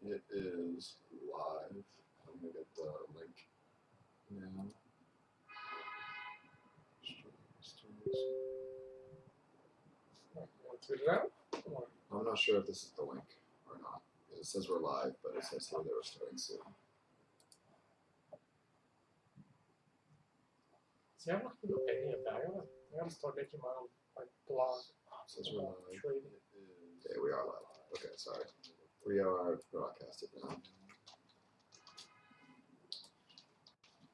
It is live. I'm gonna get the link now. Tweet it out? I'm not sure if this is the link or not. It says we're live, but it says here that we're starting soon. See, I'm not gonna do any of that. I gotta start making my own blog. It says we're live. Trading. Yeah, we are live. Okay, sorry. We are broadcasted now.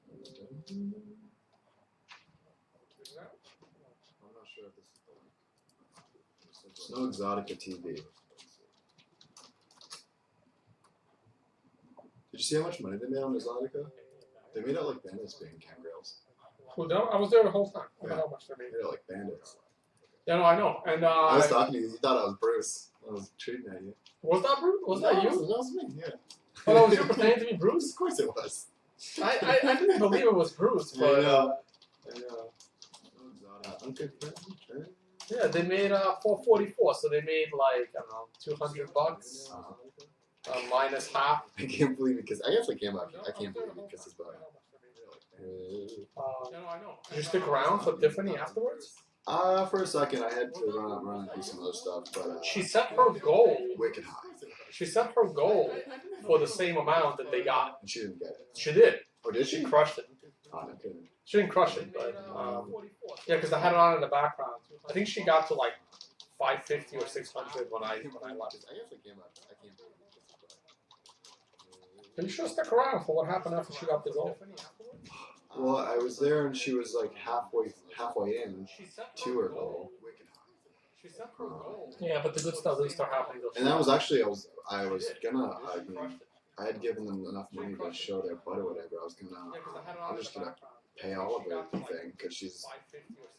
Tweet it out? I'm not sure if this is the link. There's no Exotica TV. Did you see how much money they made on Exotica? They made it like bandits being camgirls. Well, no, I was there the whole time. I don't know how much they They made. made it like bandits. Yeah, no, I know. And I was talking to you. You thought I was Bruce. I was treating at you. was that Bruce? Was that you? That was me. Yeah. Oh, that was you pretending to be Bruce? Of course it was. I didn't believe it was Bruce, I but know. Unconfirmed. yeah, they made 444, so they made like I don't know, $200 minus half. I can't believe it because I guess I can't believe it because it's about. Yeah, no, I know. Did you stick around for Tiffany afterwards? For a second I had to run and do some other stuff, but She set her goal. wicked high. She set her goal for the same amount that they got. And she didn't get it. She did. Oh, did She she? crushed it. Oh, no kidding. She didn't crush it, but yeah, because I had it on in the background. I think she got to like 550 or 600 when I left. I guess I can't believe it. But you should have stuck around for what happened after she got the goal. Well, I was there and she was like halfway in to her goal. She set her goal. Yeah, but the good stuff didn't start happening. And that was actually I had given them enough money to show their butt or whatever. I'm just gonna pay all of her thing because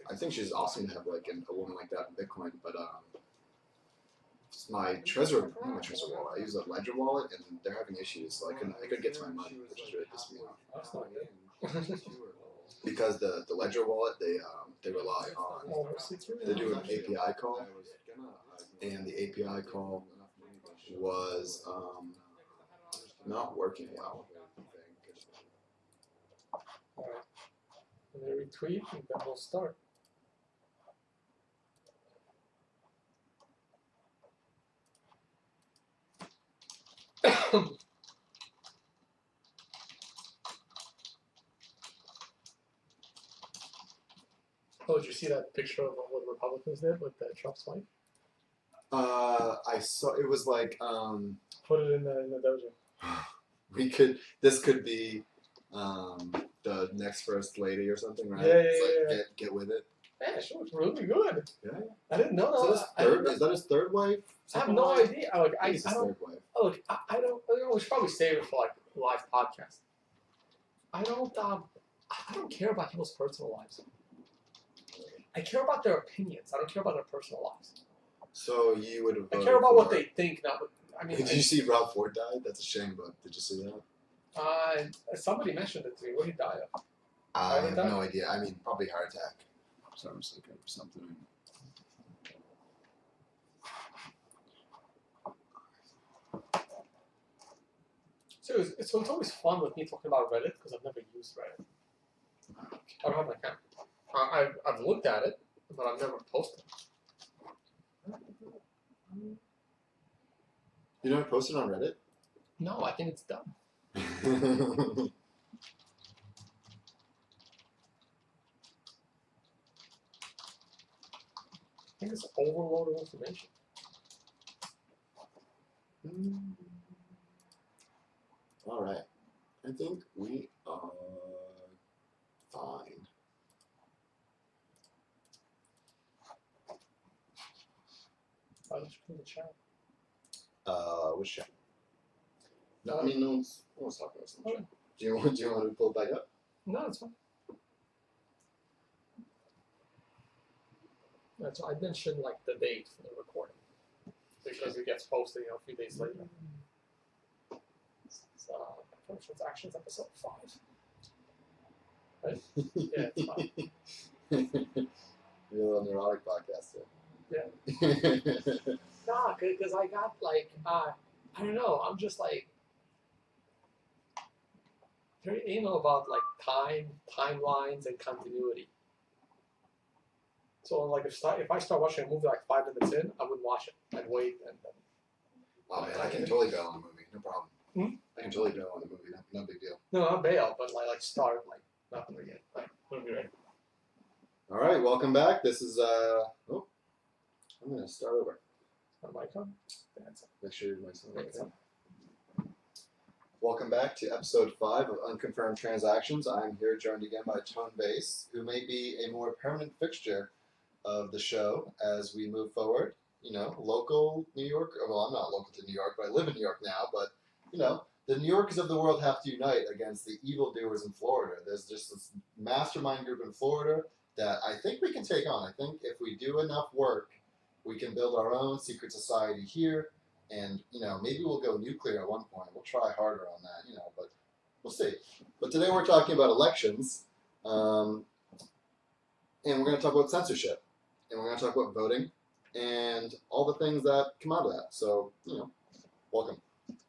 I think she's awesome to have like a woman like that in Bitcoin. But my not my Trezor wallet. I use a Ledger wallet, and they're having issues, so I couldn't get to my money, which is really pissing me off. That's not good. Because the Ledger wallet, they rely on, they do an API call, and the API call was not working well. Alright. And they retweet, and then we'll start. Oh, did you see that picture of what Republicans did with Trump's wife? I saw it was like Put it in the dojo. This could be the next first lady or something, right? Yeah, It's like, yeah. Get with it. Yeah, she looks really good. Yeah. I didn't know Is that. that his third wife? I have no idea. Like, I His don't. third wife. Look, I don't. We should probably save it for like a live podcast. I don't care about people's personal lives. I care about their opinions. I don't care about their personal lives. So you would have. I care about what they think, not what. I mean. Did you see Rob Ford died? That's a shame, but did you see that? Somebody mentioned it to me. What did he die of? I have no idea. I mean, probably heart attack. Or something. So it's always fun with me talking about Reddit because I've never used Reddit. I don't have an account. I've looked at it, but I've never posted. You never posted on Reddit? No, I think it's dumb. I think it's overload of information. All right. I think we are fine. Why did you put the chat? Which chat? No, I mean no one's talking about some chat. Do you want to pull it back up? No, it's fine. That's I mentioned like the date for the recording because it gets posted, a few days later. It's Transactions episode 5. Right? Yeah, it's 5. You're a little neurotic podcaster. Yeah. Nah, because I got like I don't know. I'm just like very anal about like timelines, and continuity. So like if I start watching a movie like 5 minutes in, I wouldn't watch it. I'd wait and then. Oh man, I can totally bail on a movie, no problem. Hmm? I can totally bail on a movie, no big deal. No, not bail, but like start like nothing again. Like wouldn't be ready. All right, welcome back. This is I'm gonna start over. On my phone? That's Make sure your mic's on. it. Welcome back to episode 5 of Unconfirmed Transactions. I'm here joined again by Tone Base, who may be a more permanent fixture of the show as we move forward. You know, local New York. Well, I'm not local to New York, but I live in New York now. But you know, the New Yorkers of the world have to unite against the evildoers in Florida. There's just this mastermind group in Florida that I think we can take on. I think if we do enough work, we can build our own secret society here. And, you know, maybe we'll go nuclear at one point. We'll try harder on that, you know, but we'll see. But today we're talking about elections, and we're going to talk about censorship, and we're going to talk about voting, and all the things that come out of that. So, you know, welcome.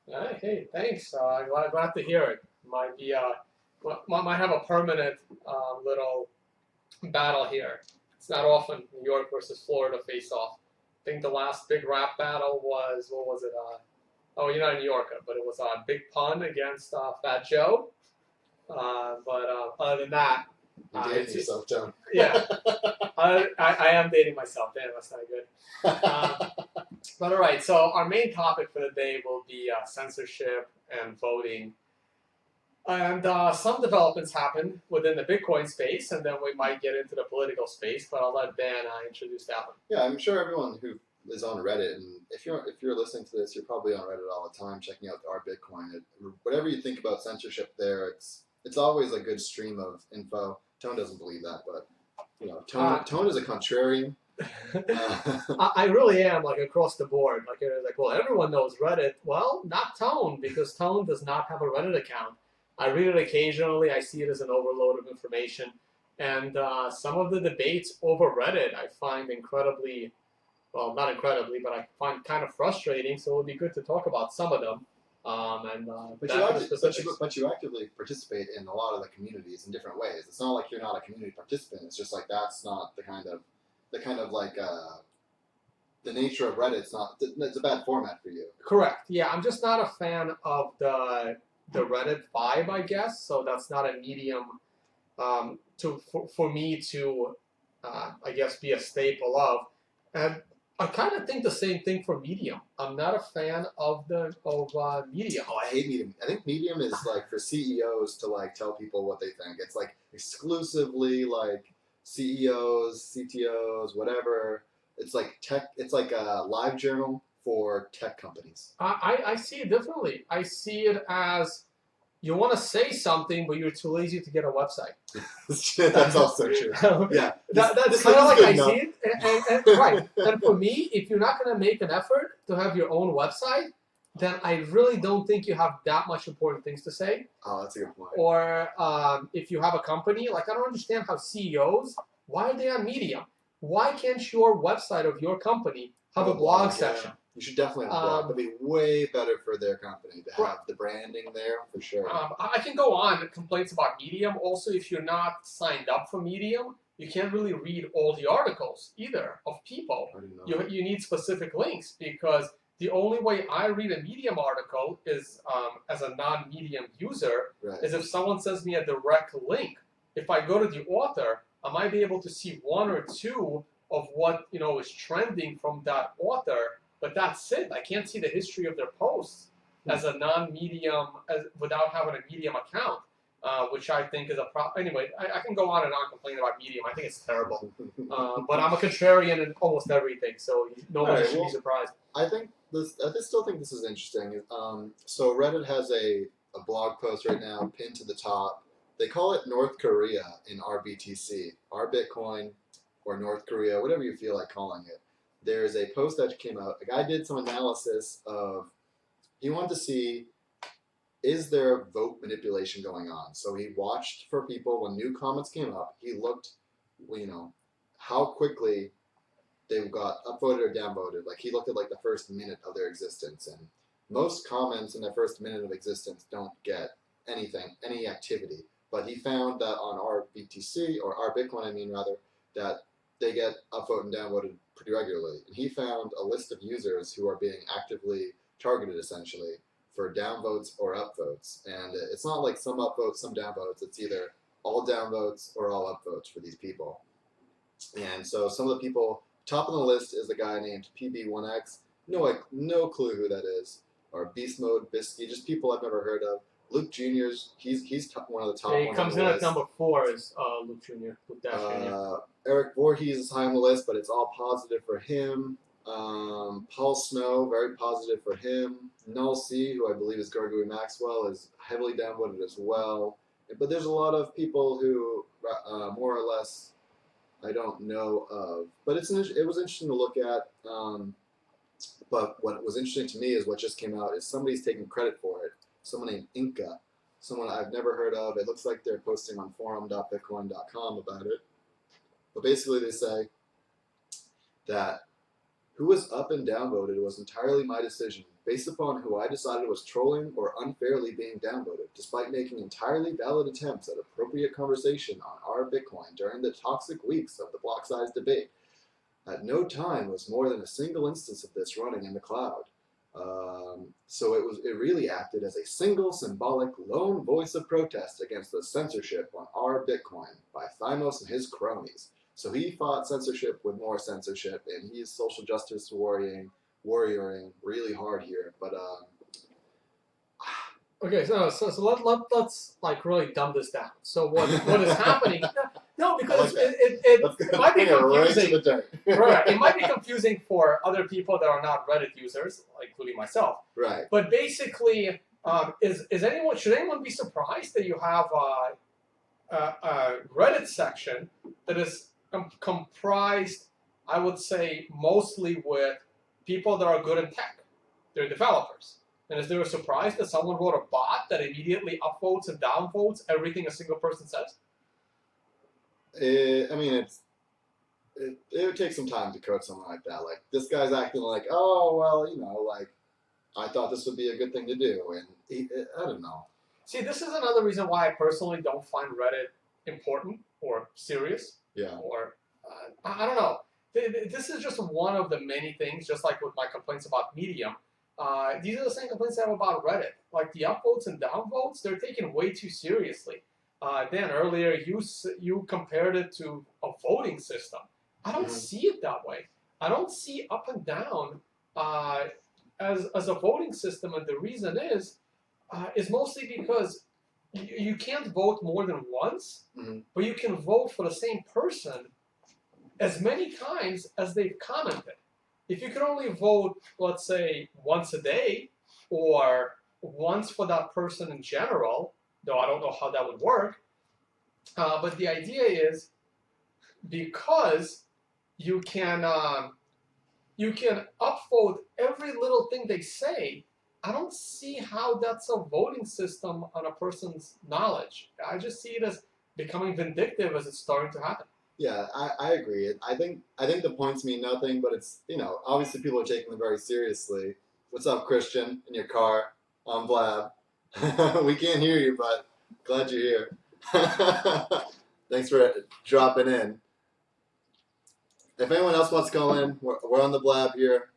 Hey, thanks. Glad to hear it. Might be might have a permanent little battle here. It's not often New York versus Florida face off. I think the last big rap battle was, what was it? Oh, you're not a New Yorker, but it was a Big Pun against Fat Joe. But other than that, You're dating yourself, John. Yeah, I am dating myself. Damn, that's not good. But all right, so our main topic for the day will be censorship and voting. And some developments happen within the Bitcoin space, and then we might get into the political space. But I'll let Dan introduce that one. Yeah, I'm sure everyone who is on Reddit, and if you're listening to this, you're probably on Reddit all the time, checking out our Bitcoin. Whatever you think about censorship, there, it's always a good stream of info. Tone doesn't believe that, but you know, Tone is a contrarian. I really am like across the board. Like well, everyone knows Reddit. Well, not Tone, because Tone does not have a Reddit account. I read it occasionally. I see it as an overload of information. And some of the debates over Reddit I find incredibly, well, not incredibly, but I find kind of frustrating. So it would be good to talk about some of them. But you actively participate in a lot of the communities in different ways. It's not like you're not a community participant. It's just like that's not the kind of like the nature of Reddit. It's a bad format for you. Correct. Yeah, I'm just not a fan of the Reddit vibe, I guess. So that's not a medium for me to, I guess, be a staple of. And I kind of think the same thing for Medium. I'm not a fan of Medium. Oh, I hate Medium. I think Medium is like for CEOs to like tell people what they think. It's like exclusively like CEOs, CTOs, whatever. It's like tech. It's like a live journal for tech companies. I see it differently. I see it as you want to say something, but you're too lazy to get a website. That's also true. Yeah, that's kind of like I see it. And right. And for me, if you're not going to make an effort to have your own website, then I really don't think you have that much important things to say. Oh, that's a good point. Or if you have a company, like I don't understand how CEOs, why are they on Medium? Why can't your website of your company have a blog section? You should definitely have a blog. That'd be way better for their company to have the branding there, for sure. I can go on with complaints about Medium. Also, if you're not signed up for Medium, you can't really read all the articles either of people. You need specific links, because the only way I read a Medium article is as a non-Medium user, is if someone sends me a direct link. If I go to the author, I might be able to see one or two of what is trending from that author. But that's it. I can't see the history of their posts as a non-Medium, without having a Medium account, which I think is a problem. Anyway, I can go on and on complaining about Medium. I think it's terrible. But I'm a contrarian in almost everything, so nobody should be surprised. I still think this is interesting. So Reddit has a blog post right now pinned to the top. They call it North Korea in RBTC, our Bitcoin, or North Korea, whatever you feel like calling it. There's a post that came out. A guy did some analysis of, he wanted to see, is there vote manipulation going on? So he watched for people when new comments came up. He looked, how quickly they got upvoted or downvoted. Like he looked at like the first minute of their existence, and most comments in their first minute of existence don't get anything, any activity. But he found that on our BTC, or our Bitcoin, I mean rather, that they get upvoted and downvoted pretty regularly. And he found a list of users who are being actively targeted, essentially, for downvotes or upvotes. And it's not like some upvotes, some downvotes. It's either all downvotes or all upvotes for these people. And so some of the people, top of the list is a guy named PB1X. No clue who that is. Or Beast Mode, Bisky, just people I've never heard of. Luke Jr.'s, he's one of the top ones. He comes in at number 4 is Luke Jr. Luke Dash Jr. Eric Voorhees is high on the list, but it's all positive for him. Paul Snow, very positive for him. Null C, who I believe is Gregory Maxwell, is heavily downvoted as well. But there's a lot of people who, more or less, I don't know of. But it was interesting to look at. But what was interesting to me is what just came out is somebody's taking credit for it. Someone named Inca, someone I've never heard of. It looks like they're posting on forum.bitcoin.com about it. But basically they say that who was up and downvoted was entirely my decision, based upon who I decided was trolling or unfairly being downvoted, despite making entirely valid attempts at appropriate conversation on our Bitcoin during the toxic weeks of the block size debate. At no time was more than a single instance of this running in the cloud. So it really acted as a single symbolic lone voice of protest against the censorship on our Bitcoin by Thymos and his cronies. So he fought censorship with more censorship, and he's social justice warrioring really hard here. But okay, so let's like really dumb this down. So what is happening? No, because it might be confusing. Right, it might be confusing for other people that are not Reddit users, including myself. Right. But basically, should anyone be surprised that you have a Reddit section that is comprised, I would say, mostly with people that are good in tech? They're developers. And is there a surprise that someone wrote a bot that immediately upvotes and downvotes everything a single person says? I mean, it would take some time to code something like that. Like, this guy's acting like, oh, well, like, I thought this would be a good thing to do. And I don't know. See, this is another reason why I personally don't find Reddit important or serious. Yeah. Or, I don't know. This is just one of the many things, just like with my complaints about Medium. These are the same complaints I have about Reddit. Like, the upvotes and downvotes, they're taken way too seriously. Dan, earlier you compared it to a voting system. I don't see it that way. I don't see up and down as a voting system, and the reason is mostly because you can't vote more than once, but you can vote for the same person as many times as they've commented. If you could only vote, let's say, once a day, or once for that person in general, though I don't know how that would work, but the idea is because you can upvote every little thing they say, I don't see how that's a voting system on a person's knowledge. I just see it as becoming vindictive as it's starting to happen. Yeah, I agree. I think the points mean nothing, but it's, obviously people are taking them very seriously. What's up, Christian, in your car on Blab? We can't hear you, but glad you're here. Thanks for dropping in. If anyone else wants to call in, we're on the Blab here.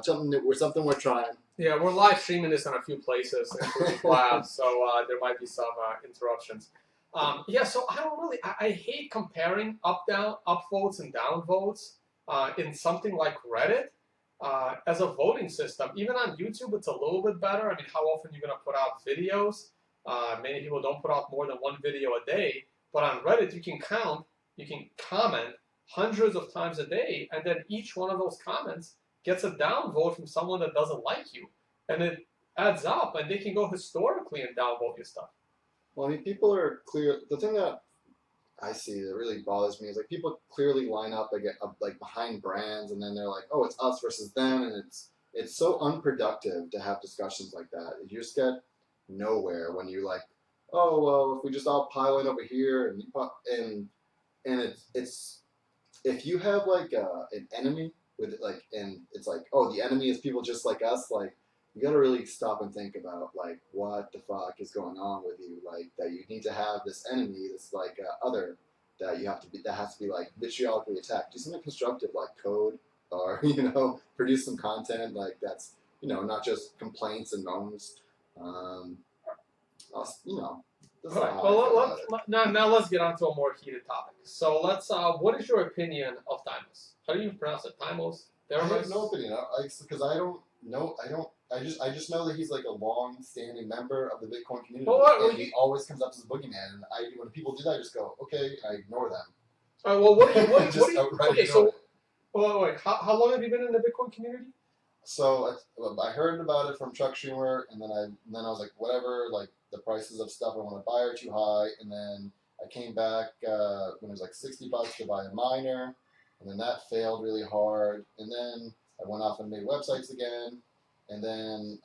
Something we're trying. Yeah, we're live streaming this on a few places, including Blab, so there might be some interruptions. Yeah, so I hate comparing upvotes and downvotes in something like Reddit as a voting system. Even on YouTube, it's a little bit better. I mean, how often are you going to put out videos? Many people don't put out more than one video a day. But on Reddit, you can comment hundreds of times a day, and then each one of those comments gets a downvote from someone that doesn't like you. And it adds up, and they can go historically and downvote your stuff. Well, I mean, people are clear. The thing that I see that really bothers me is like people clearly line up like behind brands, and then they're like, "Oh, it's us versus them," and it's so unproductive to have discussions like that. You just get nowhere when you like, "Oh, well, if we just all pile in over here," and it's if you have like an enemy with it, like, and it's like, "Oh, the enemy is people just like us," like. you gotta really stop and think about like what the fuck is going on with you, like that you need to have this enemy, this like other that you have to be, that has to be like vitriolically attacked. Do something constructive like code or produce some content like that's not just complaints and moans. That's All right. how I feel about it. Now let's get on to a more heated topic. So let's. What is your opinion of Timos? How do you pronounce it? Timos? I have no opinion, because I don't know. I just know that he's like a long-standing member of the Bitcoin community, and he always comes up as a boogeyman. And when people do that, I just go, okay, I ignore them. All right. Well, what do you? Okay, so wait. How long have you been in the Bitcoin community? So I heard about it from Chuck Schumer, and then I was like, whatever. Like the prices of stuff I want to buy are too high, and then I came back when it was like $60 to buy a miner, and then that failed really hard, and then I went off and made websites again, and then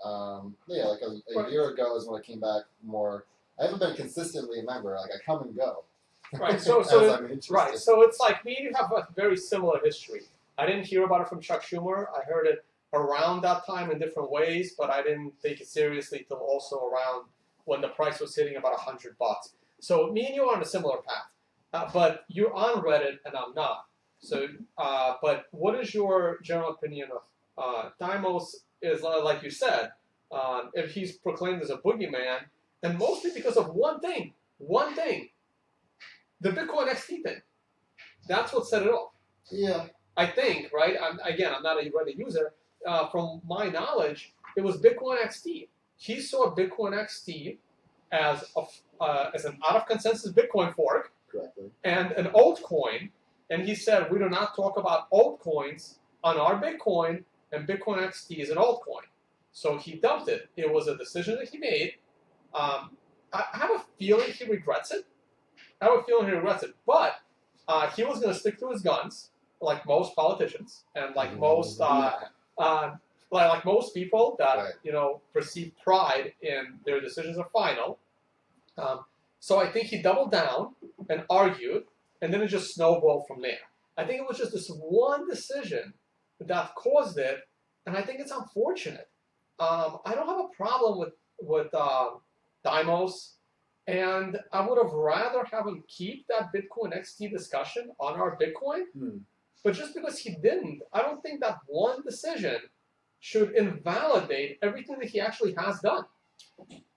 like a year ago is when I came back more. I haven't been consistently a member. Like I come and go. Right. So it's like me and you have a very similar history. I didn't hear about it from Chuck Schumer. I heard it around that time in different ways, but I didn't take it seriously till also around when the price was hitting about $100. So me and you are on a similar path, but you're on Reddit and I'm not. So, but what is your general opinion of Timos? Is like you said, if he's proclaimed as a boogeyman, and mostly because of one thing, the Bitcoin XT thing. That's what set it off. Yeah. I think, right? I'm not a Reddit user. From my knowledge, it was Bitcoin XT. He saw Bitcoin XT as an out of consensus Bitcoin fork. Correctly. And an altcoin, and he said, we do not talk about altcoins on our Bitcoin, and Bitcoin XT is an altcoin. So he dumped it. It was a decision that he made. I have a feeling he regrets it. But he was going to stick to his guns, like most politicians, and like most like most people that perceive pride in their decisions are final. So I think he doubled down and argued, and then it just snowballed from there. I think it was just this one decision that caused it, and I think it's unfortunate. I don't have a problem with Timos, and I would have rather have him keep that Bitcoin XT discussion on our Bitcoin. But just because he didn't, I don't think that one decision should invalidate everything that he actually has done.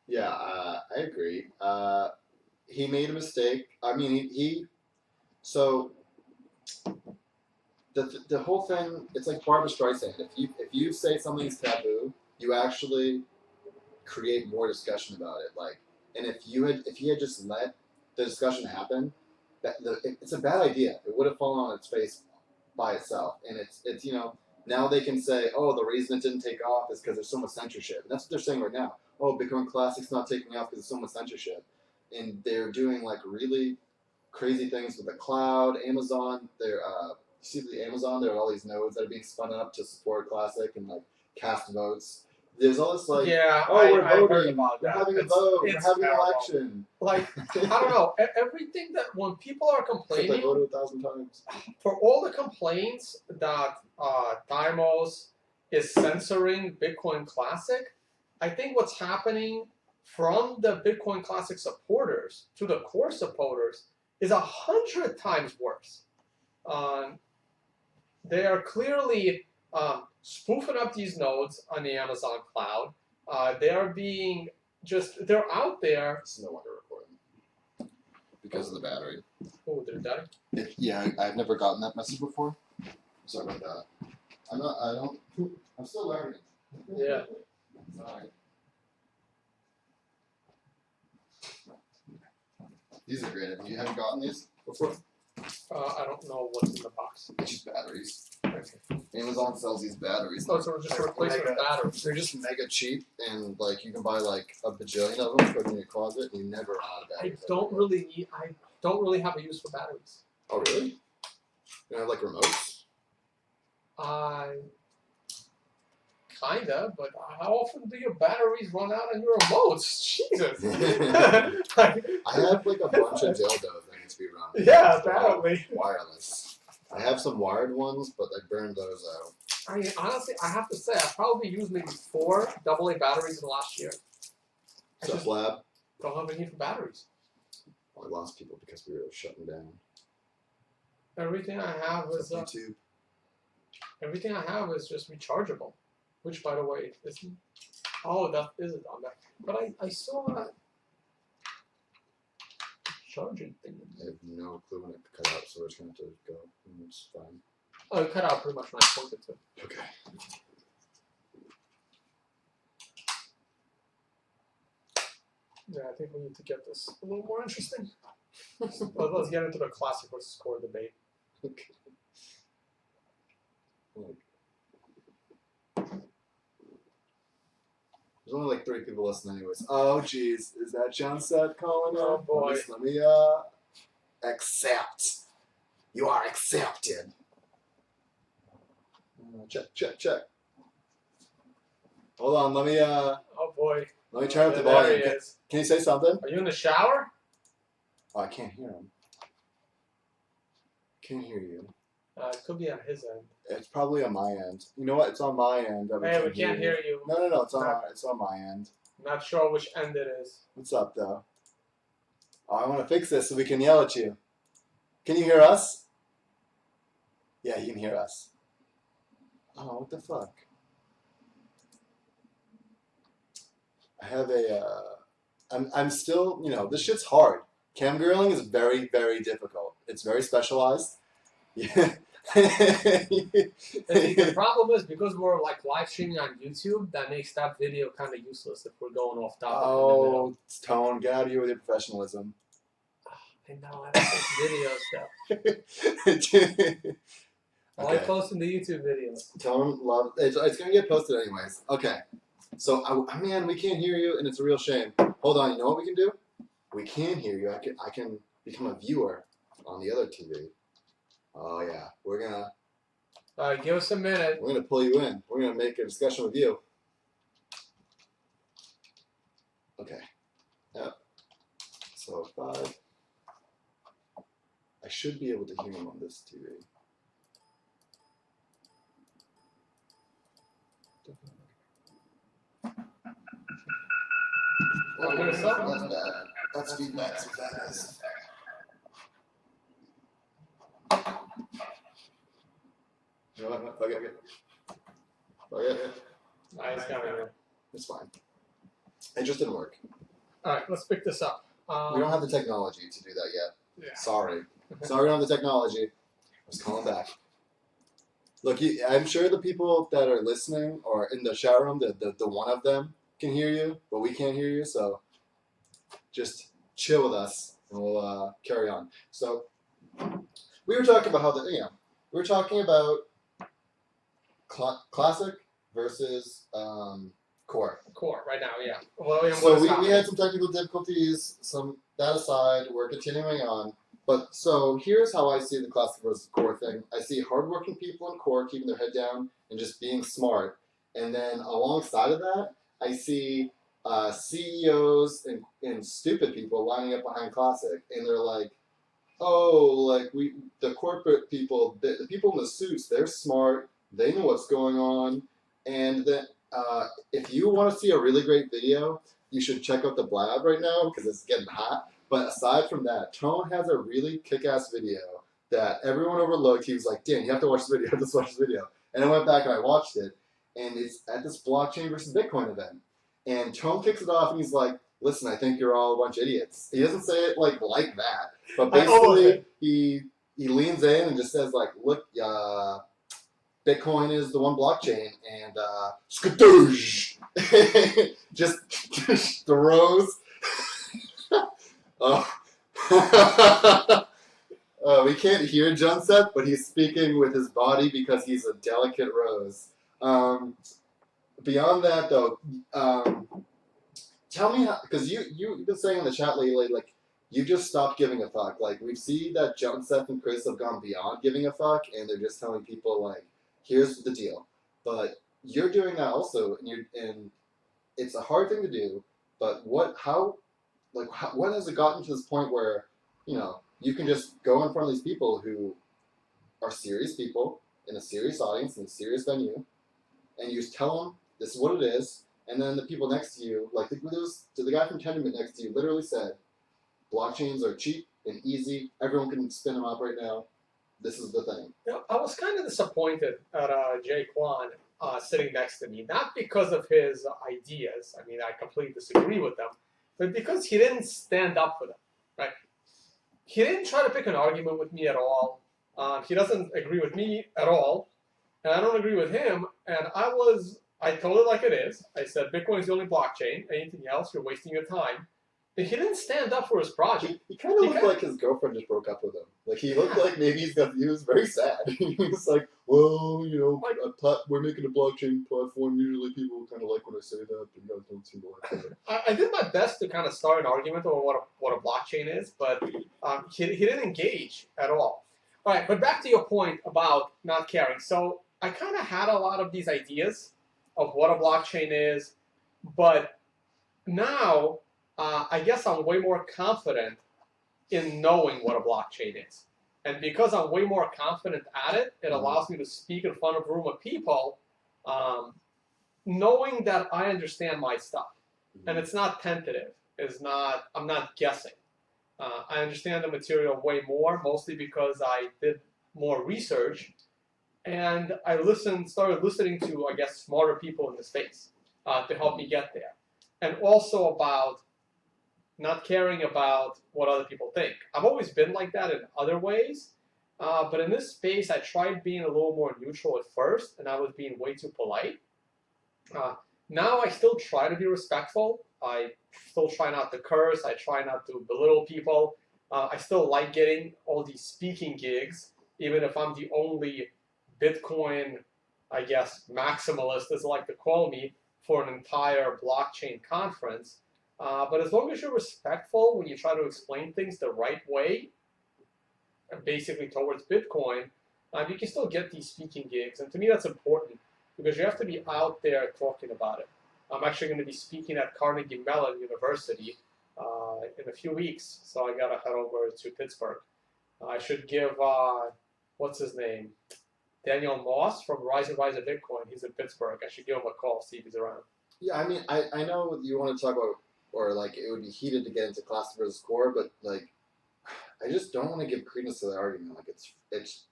Yeah, I agree. He made a mistake. I mean, so the whole thing, it's like Barbra Streisand. If you say something's taboo, you actually create more discussion about it. Like, and if he had just let the discussion happen, it's a bad idea. It would have fallen on its face by itself. And it's now they can say, oh, the reason it didn't take off is because there's so much censorship. And that's what they're saying right now. Oh, Bitcoin Classic's not taking off because there's so much censorship. And they're doing like really crazy things with the cloud, Amazon. There are all these nodes that are being spun up to support Classic and like cast votes. There's all this like, we're voting, we're having a vote, we're having an election. Like, I don't know, everything that when people are complaining, I voted 1,000 times. For all the complaints that Timos is censoring Bitcoin Classic, I think what's happening from the Bitcoin Classic supporters to the core supporters is 100 times worse. They are clearly spoofing up these nodes on the Amazon cloud. They are being they're out there. It's no longer recording because of the battery. Oh, did it die? Yeah, I've never gotten that message before. Sorry about that. I'm still learning. Yeah. Sorry. These are great. You haven't gotten these before? I don't know what's in the box. It's just batteries. Okay. Amazon sells these batteries. Oh, so we're just replacing batteries. They're just mega cheap, and like you can buy like a bajillion of them, put them in your closet, and you never run out of batteries. I don't really have a use for batteries. Oh really? You don't have like remotes? Kinda, but how often do your batteries run out on your remotes? Jesus. I have like a bunch of dildos that need to be run. Yeah, apparently. Wireless. I have some wired ones, but I burned those out. I mean, honestly, I have to say, I probably used maybe 4 AA batteries in the last year. So Blab. Don't have any for batteries. I lost people because we were shutting down. Everything I have is YouTube. everything I have is just rechargeable, which, by the way, isn't. Oh, that isn't on that. But I saw a charging thing. I have no clue when it cut out, so we're just gonna have to go. It's fine. Oh, it cut out pretty much when I pointed to. Okay. Yeah, I think we need to get this a little more interesting. Let's get into the classic versus core debate. Okay. There's only like 3 people listening anyways. Oh jeez, is that John Seth calling in? Oh boy. Let me accept. You are accepted. Check. Hold on, let me Oh boy. let me turn up the There volume. he is. Can you say something? Are you in the shower? Oh, I can't hear him. Can't hear you. It could be on his end. It's probably on my end. You know what? It's on my end. Hey, we can't hear you. No. It's on my end. Not sure which end it is. What's up, though? Oh, I want to fix this so we can yell at you. Can you hear us? Yeah, you can hear us. Oh, what the fuck? I have I'm still, this shit's hard. Camgirling is very, very difficult. It's very specialized. Yeah. The problem is because we're like live streaming on YouTube, that makes that video kind of useless if we're going off topic. Oh, Tone, get out of here with your professionalism. I know, I like those videos though. I like posting the YouTube videos. Tone, love it's gonna get posted anyways. Okay, so man, we can't hear you, and it's a real shame. Hold on, you know what we can do? We can hear you. I can become a viewer on the other TV. Oh yeah, we're gonna. Give us a minute. We're gonna pull you in. We're gonna make a discussion with you. Okay. Yep. So 5. I should be able to hear him on this TV. Oh, that's bad. That's feedback. That's what that is. You know what? Fuck it. Nice coming in. It's fine. It just didn't work. Alright, let's pick this up. We don't have the technology to do that yet. Yeah. Sorry. Sorry we don't have the technology. I was calling back. Look, I'm sure the people that are listening or in the chat room, the one of them can hear you, but we can't hear you, so just chill with us and we'll carry on. So we were talking about we were talking about classic versus core. Core, right now, yeah. Well, So we had some technical difficulties, that aside, we're continuing on. But so here's how I see the classic versus core thing. I see hardworking people in core keeping their head down and just being smart. And then alongside of that, I see CEOs and stupid people lining up behind classic. And they're like, oh, the corporate people, the people in the suits, they're smart. They know what's going on. And then if you want to see a really great video, you should check out the Blab right now because it's getting hot. But aside from that, Tone has a really kick-ass video that everyone overlooked. He was like, Dan, you have to watch this video. You have to watch this video. And I went back and I watched it. And it's at this blockchain versus Bitcoin event. And Tone kicks it off and he's like, listen, I think you're all a bunch of idiots. He doesn't say it like that. But basically, he leans in and just says, like, look, Bitcoin is the one blockchain. And skadoosh! just throws... we can't hear John Seth, but he's speaking with his body because he's a delicate rose. Beyond that, though, tell me how, because you've been saying in the chat lately, like, you just stopped giving a fuck. Like, we see that John Seth and Chris have gone beyond giving a fuck, and they're just telling people, like, here's the deal. But you're doing that also, and it's a hard thing to do, but what has it gotten to this point where, you can just go in front of these people who are serious people in a serious audience, in a serious venue, and you just tell them this is what it is, and then the people next to you, like the guy from Tendermint next to you literally said, blockchains are cheap and easy, everyone can spin them up right now, this is the thing. I was kind of disappointed at Jay Kwan sitting next to me, not because of his ideas, I mean, I completely disagree with them, but because he didn't stand up for them, right? He didn't try to pick an argument with me at all. He doesn't agree with me at all, and I don't agree with him, and I told it like it is. I said, Bitcoin is the only blockchain, anything else, you're wasting your time. And he didn't stand up for his project. He kind of looked like his girlfriend just broke up with him. Like, he looked like maybe he was very sad. He was like, well, you know, we're making a blockchain platform. Usually people kind of like when I say that, but you guys don't seem to like that. I did my best to kind of start an argument over what a blockchain is, but he didn't engage at all. All right, but back to your point about not caring. So I kind of had a lot of these ideas of what a blockchain is, but now I guess I'm way more confident in knowing what a blockchain is. And because I'm way more confident at it, it allows me to speak in front of a room of people knowing that I understand my stuff. And it's not tentative. I'm not guessing. I understand the material way more, mostly because I did more research. And I started listening to, I guess, smarter people in the space to help me get there. And also about not caring about what other people think. I've always been like that in other ways, but in this space, I tried being a little more neutral at first, and I was being way too polite. Now I still try to be respectful. I still try not to curse. I try not to belittle people. I still like getting all these speaking gigs, even if I'm the only Bitcoin, I guess, maximalist, as I like to call me, for an entire blockchain conference. But as long as you're respectful when you try to explain things the right way, basically towards Bitcoin, you can still get these speaking gigs. And to me, that's important because you have to be out there talking about it. I'm actually going to be speaking at Carnegie Mellon University in a few weeks, so I got to head over to Pittsburgh. I should give, what's his name? Daniel Moss from Rise of Bitcoin. He's in Pittsburgh. I should give him a call, see if he's around. Yeah, I mean, I know you want to talk about, or like it would be heated to get into classic versus core, but like I just don't want to give credence to the argument. Like it's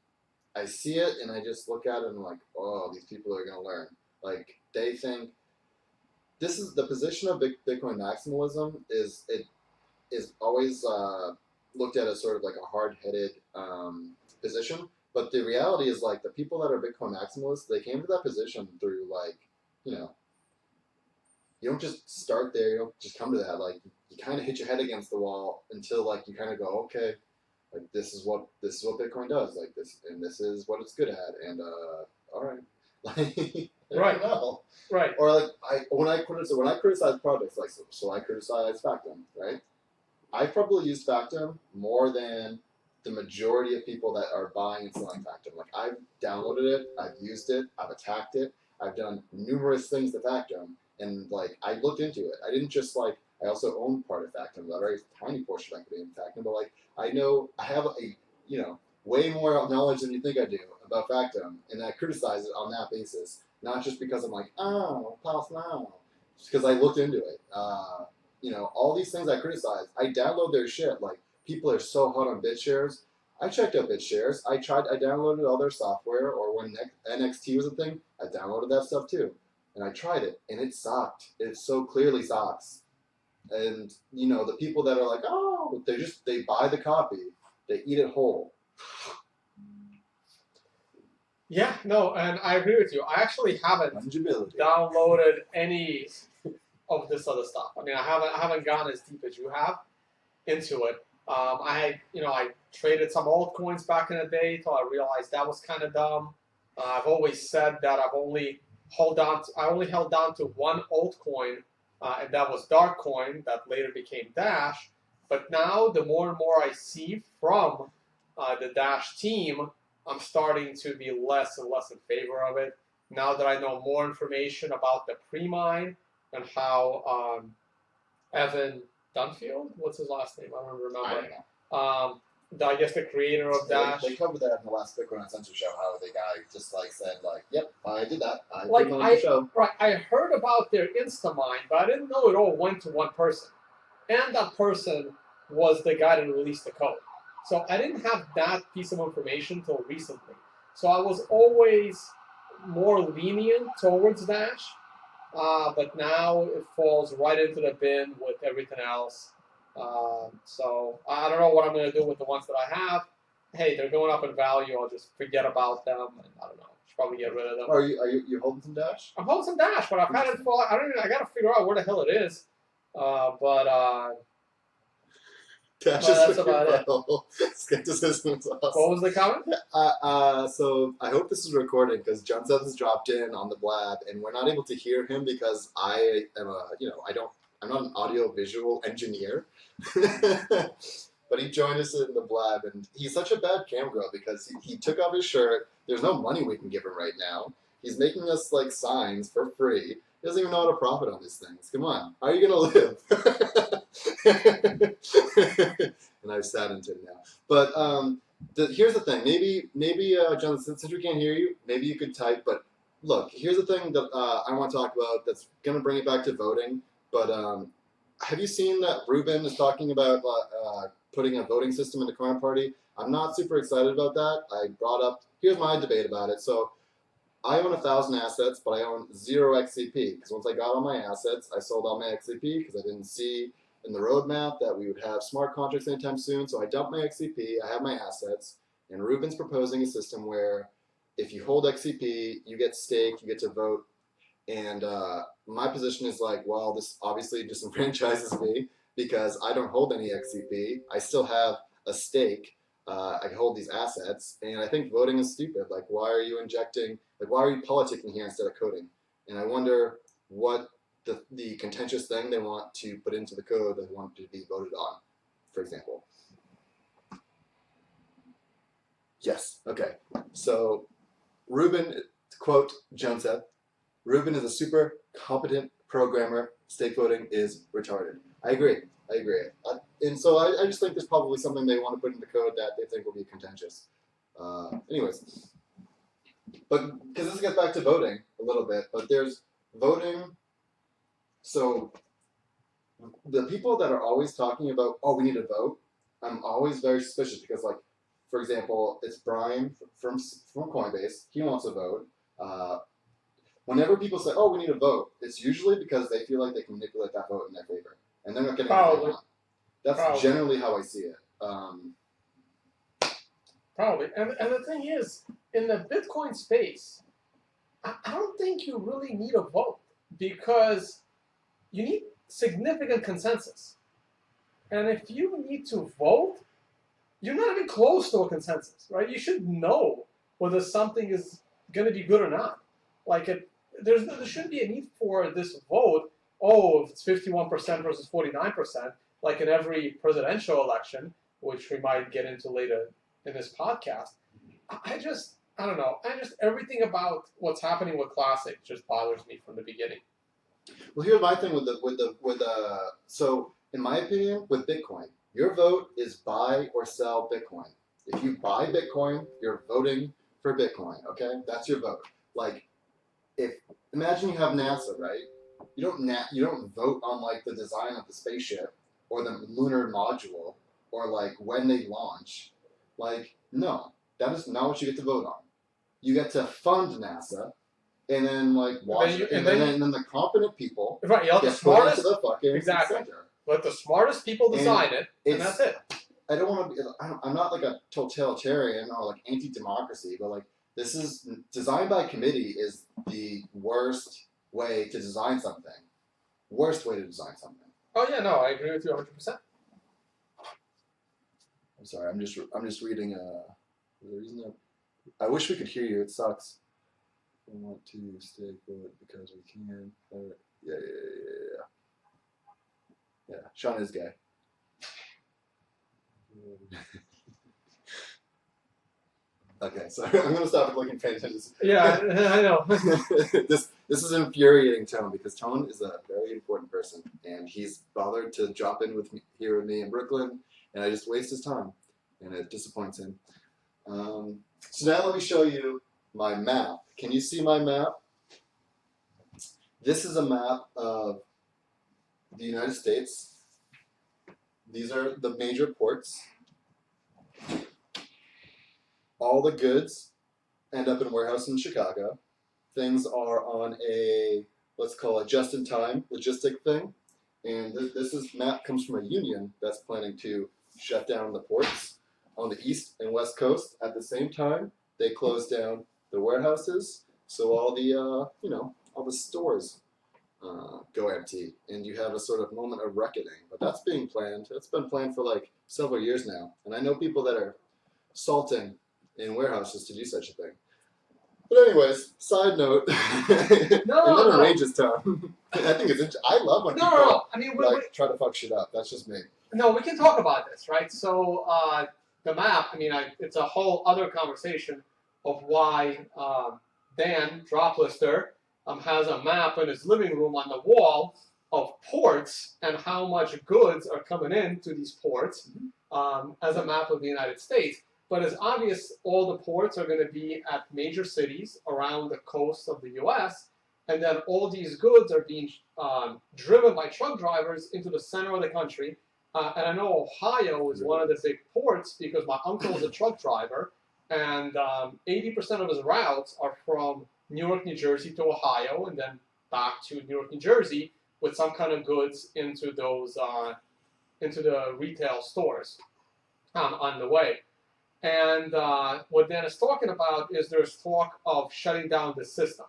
I see it and I just look at it and I'm like, oh, these people are gonna learn. Like they think this is the position of Bitcoin maximalism is always looked at as sort of like a hard-headed position, but the reality is like the people that are Bitcoin maximalists, they came to that position through like, you know, you don't just start there, you don't just come to that. Like you kind of hit your head against the wall until like you kind of go, okay, like this is what Bitcoin does, like this, and this is what it's good at, and all right, like right, know. Right. Or like when I criticize projects, like so I criticize Factum, right? I probably used Factum more than the majority of people that are buying and selling Factum. Like I've downloaded it, I've used it, I've attacked it, I've done numerous things to Factum. And like I looked into it. I didn't just like I also own part of Factum, a very tiny portion of equity in Factum, but like I know I have a way more knowledge than you think I do about Factum, and I criticize it on that basis, not just because I'm like, oh, pass now, just because I looked into it. All these things I criticize, I download their shit. Like people are so hot on BitShares. I checked out BitShares. I downloaded all their software, or when NXT was a thing, I downloaded that stuff too. And I tried it, and it sucked. It so clearly sucks. And, the people that are like, oh, they buy the copy. They eat it whole. Yeah, no, and I agree with you. I actually haven't downloaded any of this other stuff. I mean, I haven't gone as deep as you have into it. I traded some altcoins back in the day until I realized that was kind of dumb. I've always said that I only held down to one altcoin, and that was Darkcoin, that later became Dash. But now, the more and more I see from the Dash team, I'm starting to be less and less in favor of it. Now that I know more information about the pre-mine and how Evan Dunfield, what's his last name? I don't remember. I don't know. I guess the creator of Dash. They covered that in the last Bitcoin Uncensored show, how the guy just like said like, "Yep, I did that. I Like did on the show." right, I heard about their Instamine, but I didn't know it all went to one person, and that person was the guy that released the code. So I didn't have that piece of information until recently. So I was always more lenient towards Dash, but now it falls right into the bin with everything else. So I don't know what I'm going to do with the ones that I have. Hey, they're going up in value. I'll just forget about them, and I don't know. Should probably get rid of them. Are you holding some Dash? I'm holding some Dash, but I've had it for. I got to figure out where the hell it is. Dash Well, is that's about it. Skepticism is awesome. What was the comment? So I hope this is recorded because John Seth has dropped in on the Blab, and we're not able to hear him because I am I'm not an audio visual engineer. But he joined us in the Blab, and he's such a bad cam girl because he took off his shirt. There's no money we can give him right now. He's making us like signs for free. He doesn't even know how to profit on these things. Come on, how are you gonna live? And I've saddened him now. But here's the thing. Maybe John, since we can't hear you, maybe you could type. But look, here's the thing that I want to talk about. That's gonna bring it back to voting. But have you seen that Ruben is talking about putting a voting system in the current party? I'm not super excited about that. I brought up, here's my debate about it. So I own 1,000 assets, but I own 0 XCP, because once I got all my assets, I sold all my XCP because I didn't see in the roadmap that we would have smart contracts anytime soon. So I dumped my XCP, I have my assets, and Ruben's proposing a system where if you hold XCP, you get stake, you get to vote. And my position is like, well, this obviously disenfranchises me because I don't hold any XCP. I still have a stake. I hold these assets, and I think voting is stupid. Like, why are you injecting? Like, why are you politicking here instead of coding? And I wonder what the contentious thing they want to put into the code that they want to be voted on, for example. Yes. Okay. So, Ruben, to quote Joseph, Ruben is a super competent programmer. Stake voting is retarded. I agree. And so I just think there's probably something they want to put in the code that they think will be contentious. Anyways, but because this gets back to voting a little bit, but there's voting. So the people that are always talking about, oh, we need to vote, I'm always very suspicious because, like, for example, it's Brian from Coinbase. He wants to vote. Whenever people say, oh, we need to vote, it's usually because they feel like they can manipulate that vote in their favor. And they're not getting anything on. That's generally how I see it. Probably. And the thing is, in the Bitcoin space, I don't think you really need a vote because you need significant consensus. And if you need to vote, you're not even close to a consensus, right? You should know whether something is going to be good or not. Like, there shouldn't be a need for this vote. Oh, if it's 51% versus 49%, like in every presidential election, which we might get into later in this podcast. I don't know. Everything about what's happening with Classic just bothers me from the beginning. Well, here's my thing so in my opinion, with Bitcoin, your vote is buy or sell Bitcoin. If you buy Bitcoin, you're voting for Bitcoin. Okay, that's your vote. Like, imagine you have NASA, right? You don't vote on like the design of the spaceship or the lunar module or like when they launch. Like, no, that is not what you get to vote on. You get to fund NASA, and then like watch, and then the competent people, right? You get put into the fucking exactly. center. Let the smartest people design it, and that's it. I don't want to be. I'm not like a totalitarian or like anti-democracy, but like this is designed by committee is the worst way to design something. Worst way to design something. Oh yeah, no, I agree with you 100%. I'm sorry, I'm just reading the reason that I wish we could hear you. It sucks. I want to stake vote because we can. Yeah. Yeah, Sean is gay. Okay, so I'm gonna stop looking paying attention. Yeah, I know. This is an infuriating Tone because Tone is a very important person, and he's bothered to drop in with me in Brooklyn, and I just waste his time. and it disappoints him. So now let me show you my map. Can you see my map? This is a map of the United States. These are the major ports. All the goods end up in warehouse in Chicago. Things are on a, let's call it just-in-time logistic thing. And this map comes from a union that's planning to shut down the ports on the east and west coast at the same time. They close down the warehouses, so all the all the stores go empty, and you have a sort of moment of reckoning. But that's being planned. That's been planned for like several years now, and I know people that are salting in warehouses to do such a thing. But anyways, side note. It never ranges time. I think it's interesting. I love when people I mean, try to fuck shit up. That's just me. No, we can talk about this, right? So the map. I mean, it's a whole other conversation of why Dan Droplister has a map in his living room on the wall of ports and how much goods are coming into these ports as a map of the United States. But it's obvious all the ports are going to be at major cities around the coast of the U.S., and then all these goods are being driven by truck drivers into the center of the country. And I know Ohio is one of the big ports because my uncle is a truck driver, and 80% of his routes are from Newark, New Jersey to Ohio, and then back to Newark, New Jersey with some kind of goods into those into the retail stores on the way. And what Dan is talking about is there's talk of shutting down the system,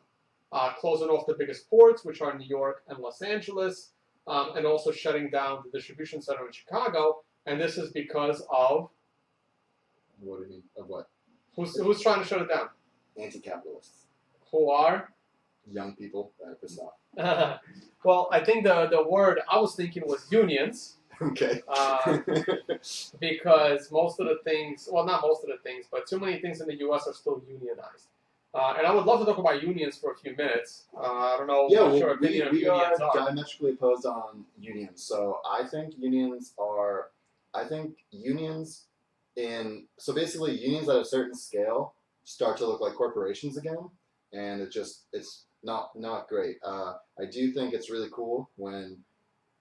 closing off the biggest ports, which are New York and Los Angeles, and also shutting down the distribution center in Chicago. And this is because of... What do you mean? Of what? Who's trying to shut it down? Anti-capitalists. Who are? Young people that are pissed off. Well, I think the word I was thinking was unions. Okay. Because most of the things, well, not most of the things, but too many things in the U.S. are still unionized. And I would love to talk about unions for a few minutes. I don't know what your opinion of unions are. We are diametrically opposed on unions. So I think unions so basically unions at a certain scale start to look like corporations again, and it's not great. I do think it's really cool when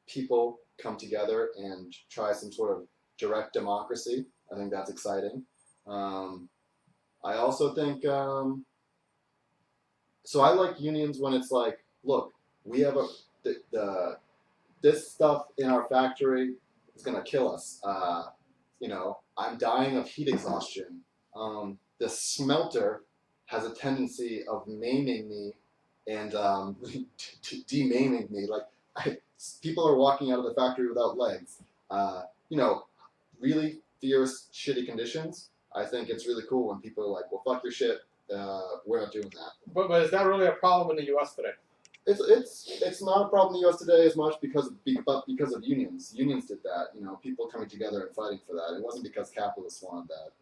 people come together and try some sort of direct democracy. I think that's exciting. I also think, so I like unions when it's like, look, we have this stuff in our factory is gonna kill us. I'm dying of heat exhaustion. The smelter has a tendency of maiming me and de-maiming me. People are walking out of the factory without legs. Really fierce, shitty conditions. I think it's really cool when people are like, well, fuck your shit. We're not doing that. But is that really a problem in the U.S. today? It's not a problem in the U.S. today as much because of unions. Unions did that. People coming together and fighting for that. It wasn't because capitalists wanted that.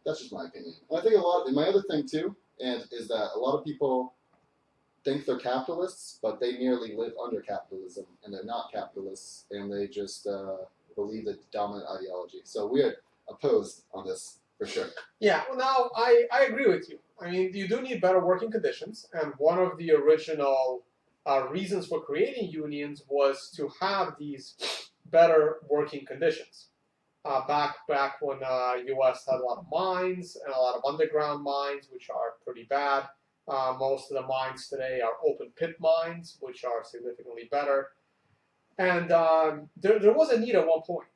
That's just my opinion. And I think my other thing too, is that a lot of people think they're capitalists, but they merely live under capitalism, and they're not capitalists, and they just believe the dominant ideology. So we're opposed on this for sure. Yeah, well, now I agree with you. I mean, you do need better working conditions, and one of the original reasons for creating unions was to have these better working conditions. Back when U.S. had a lot of mines and a lot of underground mines, which are pretty bad. Most of the mines today are open pit mines, which are significantly better. And there was a need at one point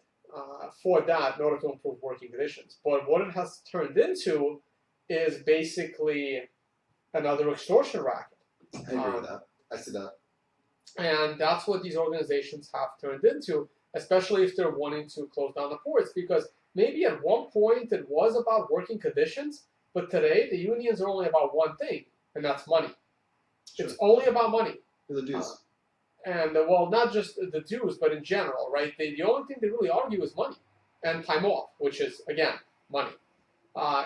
for that in order to improve working conditions. But what it has turned into is basically another extortion racket. I agree with that. I see that. And that's what these organizations have turned into, especially if they're wanting to close down the ports, because maybe at one point it was about working conditions, but today the unions are only about one thing, and that's money. Sure. It's only about money. The dues. And, well, not just the dues, but in general, right? The only thing they really argue is money and time off, which is, again, money.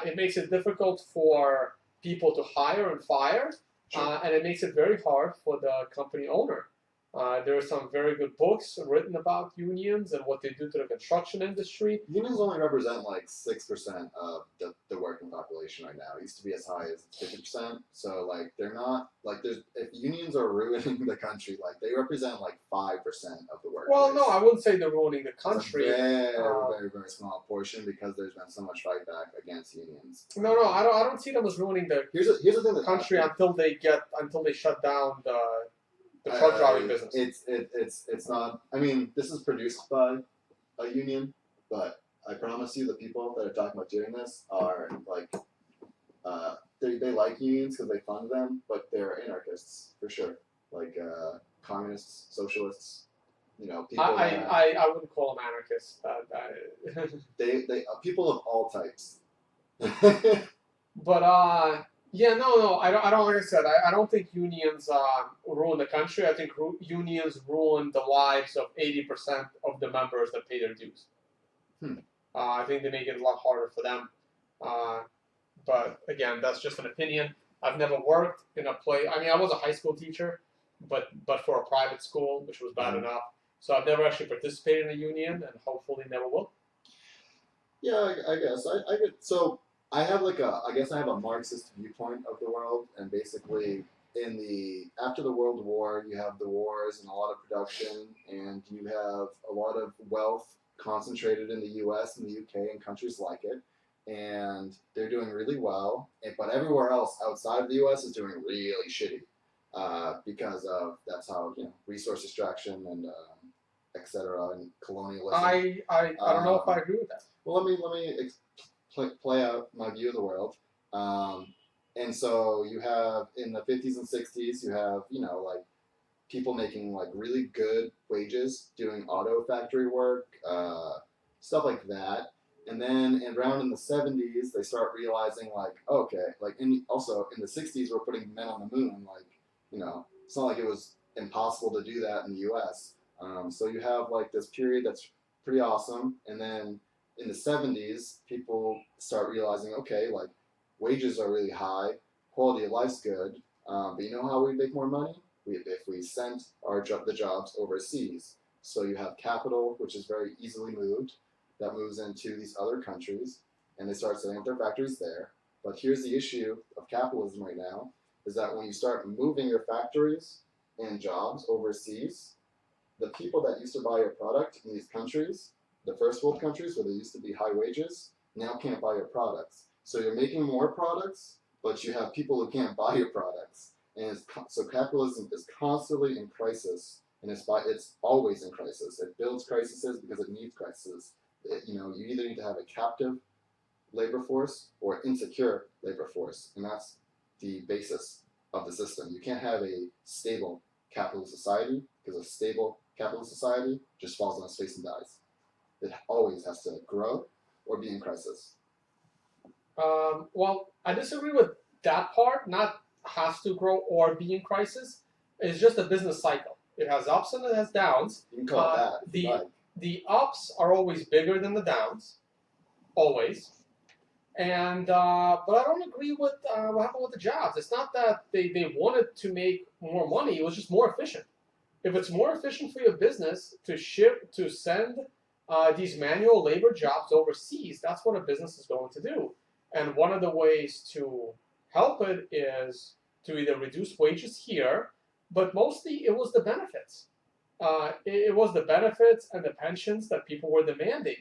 It makes it difficult for people to hire and fire, sure. And it makes it very hard for the company owner There are some very good books written about unions and what they do to the construction industry. Unions only represent like 6% of the working population right now. It used to be as high as 50%. So like they're not like if unions are ruining the country, like they represent like 5% of the workforce. Well, no, I wouldn't say they're ruining the country. It's a very small portion because there's been so much fight back against unions. No, I don't see them as ruining the Here's the thing: the country until they shut down the truck driving business. It's not. I mean, this is produced by a union, but I promise you, the people that are talking about doing this are like, they like unions because they fund them, but they're anarchists for sure, like communists, socialists. You know, people. I wouldn't call them anarchists. They people of all types. But yeah, no, I don't. Like I said, I don't think unions ruin the country. I think unions ruin the lives of 80% of the members that pay their dues. I think they make it a lot harder for them. But again, that's just an opinion. I've never worked in a place. I mean, I was a high school teacher, but for a private school, which was bad enough. So I've never actually participated in a union, and hopefully never will. Yeah, I guess I could. So I have I guess I have a Marxist viewpoint of the world, and basically after the World War, you have the wars and a lot of production, and you have a lot of wealth concentrated in the U.S. and the U.K. and countries like it, and they're doing really well, but everywhere else outside of the U.S. is doing really shitty because of that's how resource extraction and etc. and colonialism. I don't know if I agree with that. Well, let me play out my view of the world. And so you have in the 50s and 60s, you have like people making like really good wages doing auto factory work, stuff like that. And then around in the 70s, they start realizing like, okay, like also in the 60s, we're putting men on the moon. Like, it's not like it was impossible to do that in the U.S. So you have like this period that's pretty awesome. And then in the 70s, people start realizing, okay, like wages are really high, quality of life's good, but you know how we make more money? If we send the jobs overseas. So you have capital, which is very easily moved, that moves into these other countries, and they start setting up their factories there. But here's the issue of capitalism right now, is that when you start moving your factories and jobs overseas, the people that used to buy your product in these countries, the first world countries where there used to be high wages, now can't buy your products. So you're making more products, but you have people who can't buy your products. And so capitalism is constantly in crisis, and it's always in crisis. It builds crises because it needs crises. You either need to have a captive labor force or insecure labor force, and that's the basis of the system. You can't have a stable capitalist society because a stable capitalist society just falls on its face and dies. It always has to grow or be in crisis. Well, I disagree with that part. Not has to grow or be in crisis. It's just a business cycle. It has ups and it has downs. You can call it that. The ups are always bigger than the downs, always. And but I don't agree with what happened with the jobs. It's not that they wanted to make more money. It was just more efficient. If it's more efficient for your business to send these manual labor jobs overseas, that's what a business is going to do. And one of the ways to help it is to either reduce wages here, but mostly it was the benefits. It was the benefits and the pensions that people were demanding.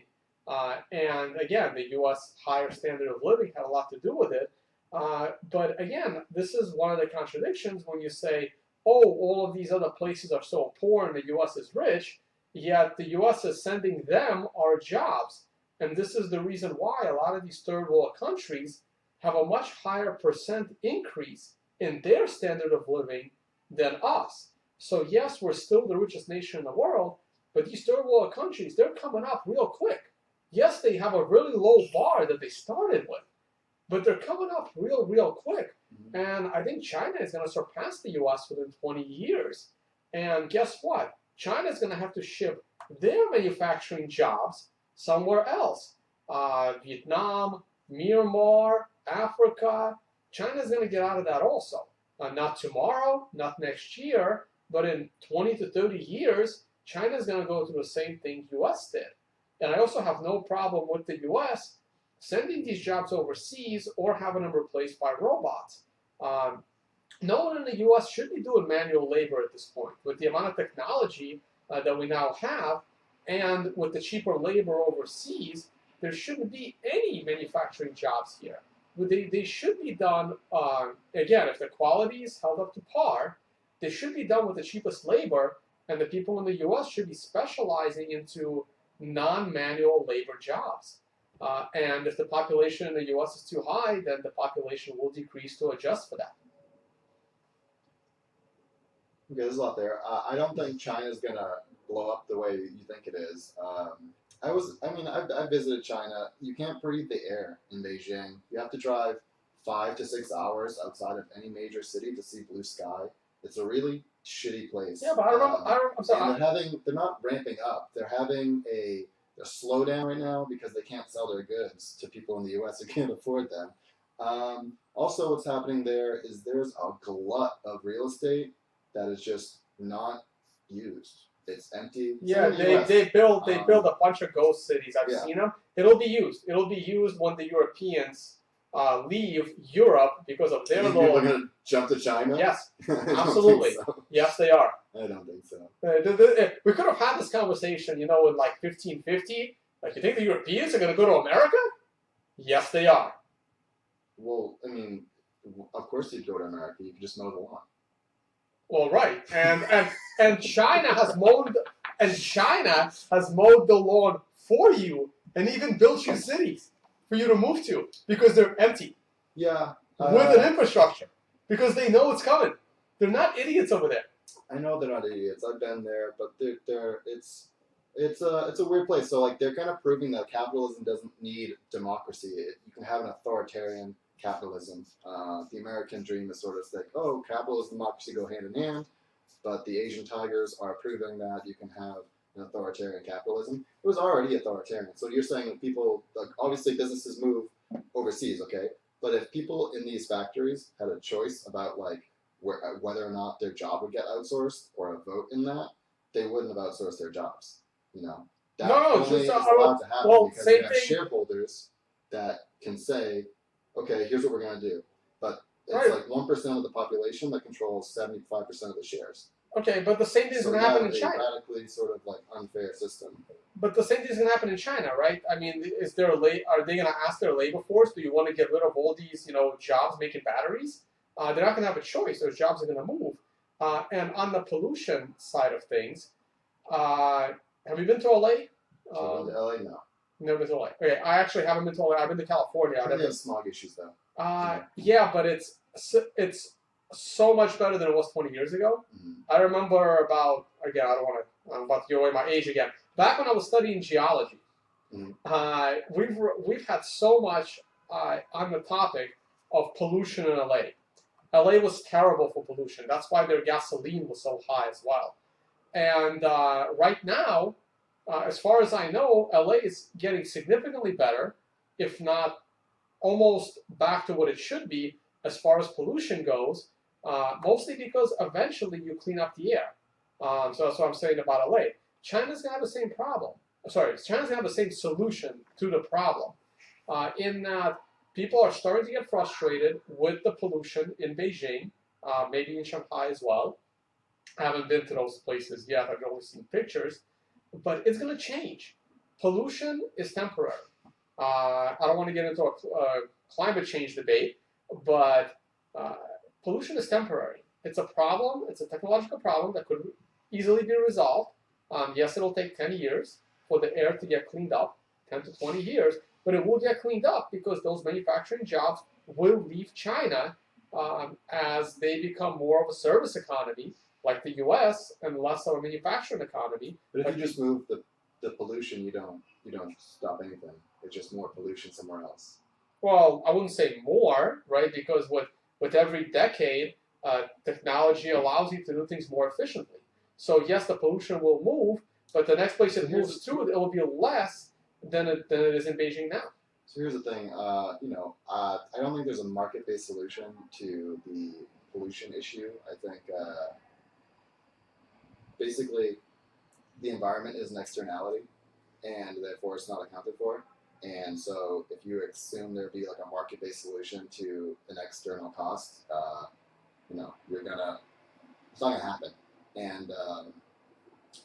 And again, the U.S. higher standard of living had a lot to do with it. But again, this is one of the contradictions when you say, oh, all of these other places are so poor and the U.S. is rich, yet the U.S. is sending them our jobs. And this is the reason why a lot of these third world countries have a much higher percent increase in their standard of living than us. So yes, we're still the richest nation in the world, but these third world countries, they're coming up real quick. Yes, they have a really low bar that they started with, but they're coming up real quick. And I think China is going to surpass the U.S. within 20 years. And guess what? China is going to have to ship their manufacturing jobs somewhere else. Vietnam, Myanmar, Africa. China is going to get out of that also. Not tomorrow, not next year, But in 20 to 30 years, China is going to go through the same thing U.S. did. And I also have no problem with the U.S. sending these jobs overseas or having them replaced by robots. No one in the U.S. should be doing manual labor at this point. With the amount of technology that we now have, and with the cheaper labor overseas, there shouldn't be any manufacturing jobs here. They should be done, again, if the quality is held up to par, they should be done with the cheapest labor, and the people in the U.S. should be specializing into non-manual labor jobs. And if the population in the U.S. is too high, then the population will decrease to adjust for that. Okay, there's a lot there. I don't think China's gonna blow up the way you think it is. I visited China. You can't breathe the air in Beijing. You have to drive 5 to 6 hours outside of any major city to see blue sky. It's a really shitty place. Yeah, but I'm sorry. And they're not ramping up. They're having a slowdown right now because they can't sell their goods to people in the U.S. who can't afford them. Also, what's happening there is there's a glut of real estate that is just not used. It's empty. Yeah, they build a bunch of ghost cities. I've seen them. It'll be used. It'll be used when the Europeans leave Europe because of their People are going to jump to China? Yes, absolutely. So. Yes, they are. I don't think so. We could have had this conversation, in like 1550. Like, you think the Europeans are going to go to America? Yes, they are. Well, I mean, of course you'd go to America. You could just mow the lawn. Well, right, and China has mowed the lawn for you, and even built you cities for you to move to because they're empty. Yeah, with an infrastructure because they know it's coming. They're not idiots over there. I know they're not idiots. I've been there, but it's a weird place. So like they're kind of proving that capitalism doesn't need democracy. You can have an authoritarian capitalism. The American dream is sort of like, oh, capitalism and democracy go hand in hand, but the Asian tigers are proving that you can have an authoritarian capitalism. It was already authoritarian. So you're saying that people, like, obviously businesses move overseas, okay? But if people in these factories had a choice about like whether or not their job would get outsourced or a vote in that, they wouldn't have outsourced their jobs. That only is allowed to happen because they have shareholders that can say, okay, here's what we're going to do. But it's like 1% of the population that controls 75% of the shares. Okay, but the same thing is going to happen in China. Radically sort of like unfair system. But the same thing is going to happen in China, right? I mean, are they going to ask their labor force, do you want to get rid of all these, jobs making batteries? They're not going to have a choice. Those jobs are going to move. And on the pollution side of things, have you been to LA? LA, no. Never been to LA. Okay, I actually haven't been to LA. I've been to California. They have smog issues though. Yeah, but it's so much better than it was 20 years ago. Mm-hmm. I remember about I'm about to give away my age again. Back when I was studying geology, we've had so much on the topic of pollution in LA. LA was terrible for pollution. That's why their gasoline was so high as well. And right now, as far as I know, LA is getting significantly better, if not almost back to what it should be as far as pollution goes, mostly because eventually you clean up the air. So that's what I'm saying about LA. China's going to have the same problem. China's going to have the same solution to the problem in that people are starting to get frustrated with the pollution in Beijing, maybe in Shanghai as well. I haven't been to those places yet. I've only seen pictures. But it's going to change. Pollution is temporary. I don't want to get into a climate change debate, but pollution is temporary. It's a problem. It's a technological problem that could easily be resolved. Yes, it'll take 10 years for the air to get cleaned up, 10 to 20 years, but it will get cleaned up because those manufacturing jobs will leave China as they become more of a service economy, like the U.S., and less of a manufacturing economy. But if you just move the pollution, you don't stop anything. It's just more pollution somewhere else. Well, I wouldn't say more, right? Because with every decade, technology allows you to do things more efficiently. So yes, the pollution will move, but the next place it moves to, it will be less than it is in Beijing now. So here's the thing. I don't think there's a market-based solution to the pollution issue. I think basically the environment is an externality, and therefore it's not accounted for. And so if you assume there'd be like a market-based solution to an external cost, you know, it's not gonna happen. And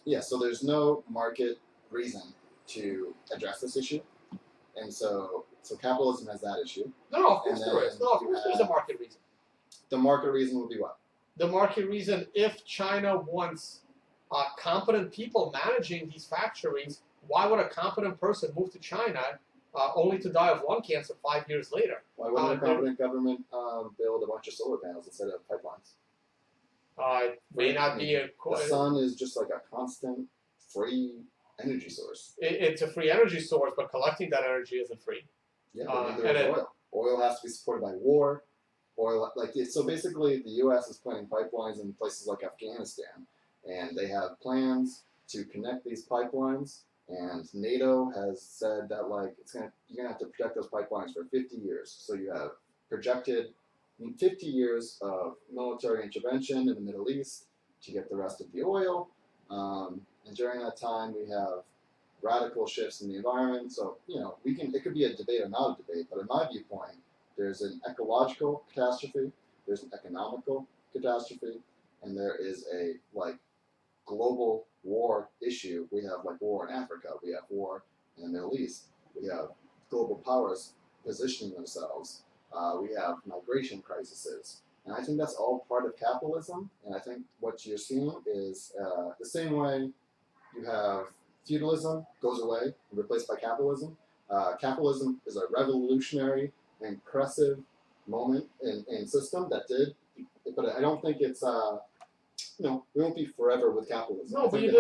yeah, so there's no market reason to address this issue. And so capitalism has that issue. No, of course there is. No, of course there's a market reason. The market reason would be what? The market reason, if China wants competent people managing these factories, why would a competent person move to China only to die of lung cancer 5 years later? Why wouldn't a competent government build a bunch of solar panels instead of pipelines? It may not be a... The sun is just like a constant free energy source. It's a free energy source, but collecting that energy isn't free. Yeah, but neither is oil. Oil has to be supported by war. Oil, so basically the U.S. is planning pipelines in places like Afghanistan, and they have plans to connect these pipelines. And NATO has said that you're gonna have to protect those pipelines for 50 years. So you have projected 50 years of military intervention in the Middle East to get the rest of the oil. And during that time, we have radical shifts in the environment. So, you know, it could be a debate or not a debate, but in my viewpoint, there's an ecological catastrophe, there's an economical catastrophe, and there is a global war issue. We have war in Africa, we have war in the Middle East, we have global powers positioning themselves, we have migration crises. And I think that's all part of capitalism, and I think what you're seeing is the same way you have feudalism goes away and replaced by capitalism. Capitalism is a revolutionary, impressive moment in system that did, but I don't think it's we won't be forever with capitalism. No, but you're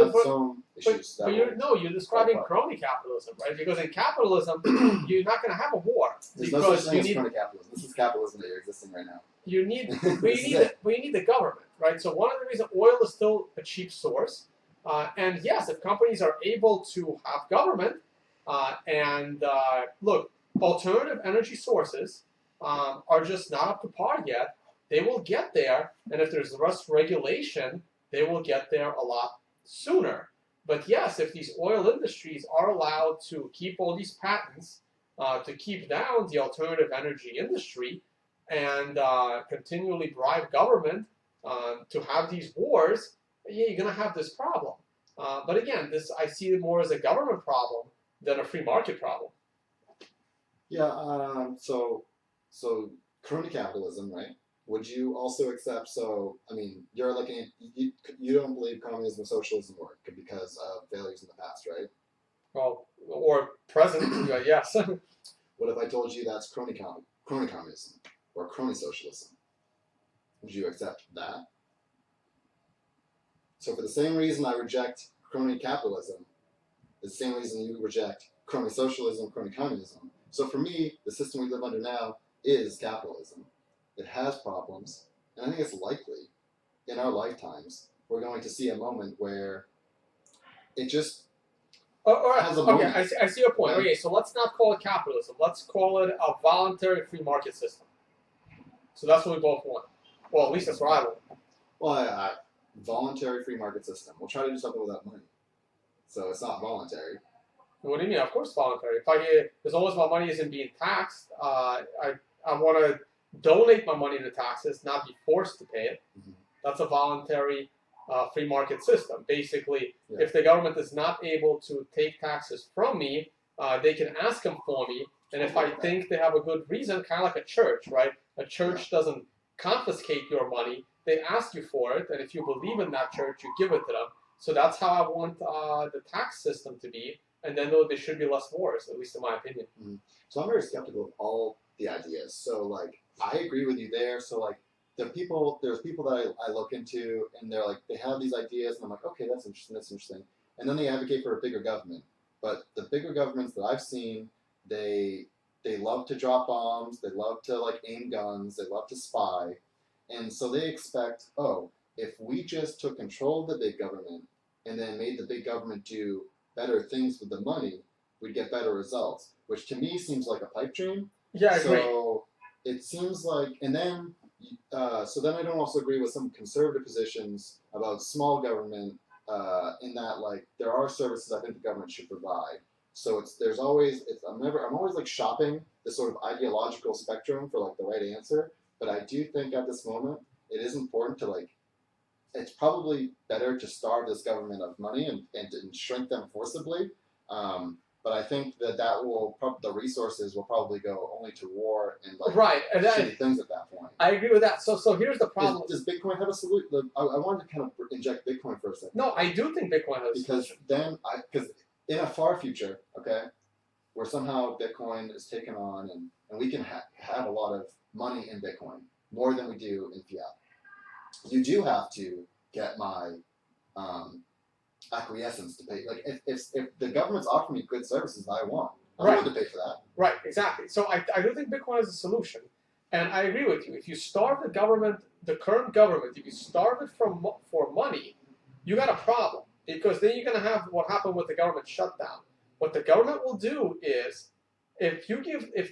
describing crony capitalism, right? Because in capitalism, you're not going to have a war. There's no such thing as crony capitalism. This is capitalism that you're existing right now. You need the government, right? So one of the reasons oil is still a cheap source, and yes, if companies are able to have government, look, alternative energy sources are just not up to par yet. They will get there, and if there's less regulation, they will get there a lot sooner. But yes, if these oil industries are allowed to keep all these patents, to keep down the alternative energy industry, and continually bribe government to have these wars, yeah, you're going to have this problem. But again, I see it more as a government problem than a free market problem. Yeah, so crony capitalism, right? Would you also accept, you're you don't believe communism and socialism work because of failures in the past, right? Well, or present, yes. What if I told you that's crony communism or crony socialism? Would you accept that? So for the same reason I reject crony capitalism, the same reason you reject crony socialism, crony communism. So for me, the system we live under now is capitalism. It has problems, and I think it's likely in our lifetimes we're going to see a moment where it just has a moment. Okay, I see your point. Okay, so let's not call it capitalism. Let's call it a voluntary free market system. So that's what we both want. Well, at least that's what I want. Well, voluntary free market system. We'll try to do something without money. So it's not voluntary. What do you mean? Of course voluntary. As long as my money isn't being taxed, I want to donate my money to taxes, not be forced to pay it. Mm-hmm. That's a voluntary free market system. Basically, if the government is not able to take taxes from me, they can ask them for me. And if I think they have a good reason, kind of like a church, right? A church doesn't confiscate your money. They ask you for it. And if you believe in that church, you give it to them. So that's how I want the tax system to be. And then there should be less wars, at least in my opinion. Mm-hmm. So I'm very skeptical of all the ideas. So I agree with you there. So there's people that I look into, and they have these ideas, and I'm like, okay, that's interesting. And then they advocate for a bigger government. But the bigger governments that I've seen, they love to drop bombs, they love to aim guns, they love to spy, and so they expect, if we just took control of the big government and then made the big government do better things with the money, we'd get better results. Which to me seems like a pipe dream. Yeah, I agree. So it seems and then I don't also agree with some conservative positions about small government in that like there are services I think the government should provide. So I'm always like shopping this sort of ideological spectrum for like the right answer. But I do think at this moment it is important to like, it's probably better to starve this government of money and shrink them forcibly. But I think that the resources will probably go only to war and like shitty things at that point. I agree with that. So here's the problem. Does Bitcoin have a solution? I wanted to kind of inject Bitcoin for a second. No, I do think Bitcoin has a solution. Because in a far future, okay, where somehow Bitcoin is taken on and we can have a lot of money in Bitcoin, more than we do in fiat. You do have to get my acquiescence to pay. Like if the government's offering me good services I want, I'm willing to pay for that. Right, exactly. So I do think Bitcoin is a solution, and I agree with you. If you starve the government, the current government, if you starve it for money, you got a problem, because then you're going to have what happened with the government shutdown. What the government will do is, if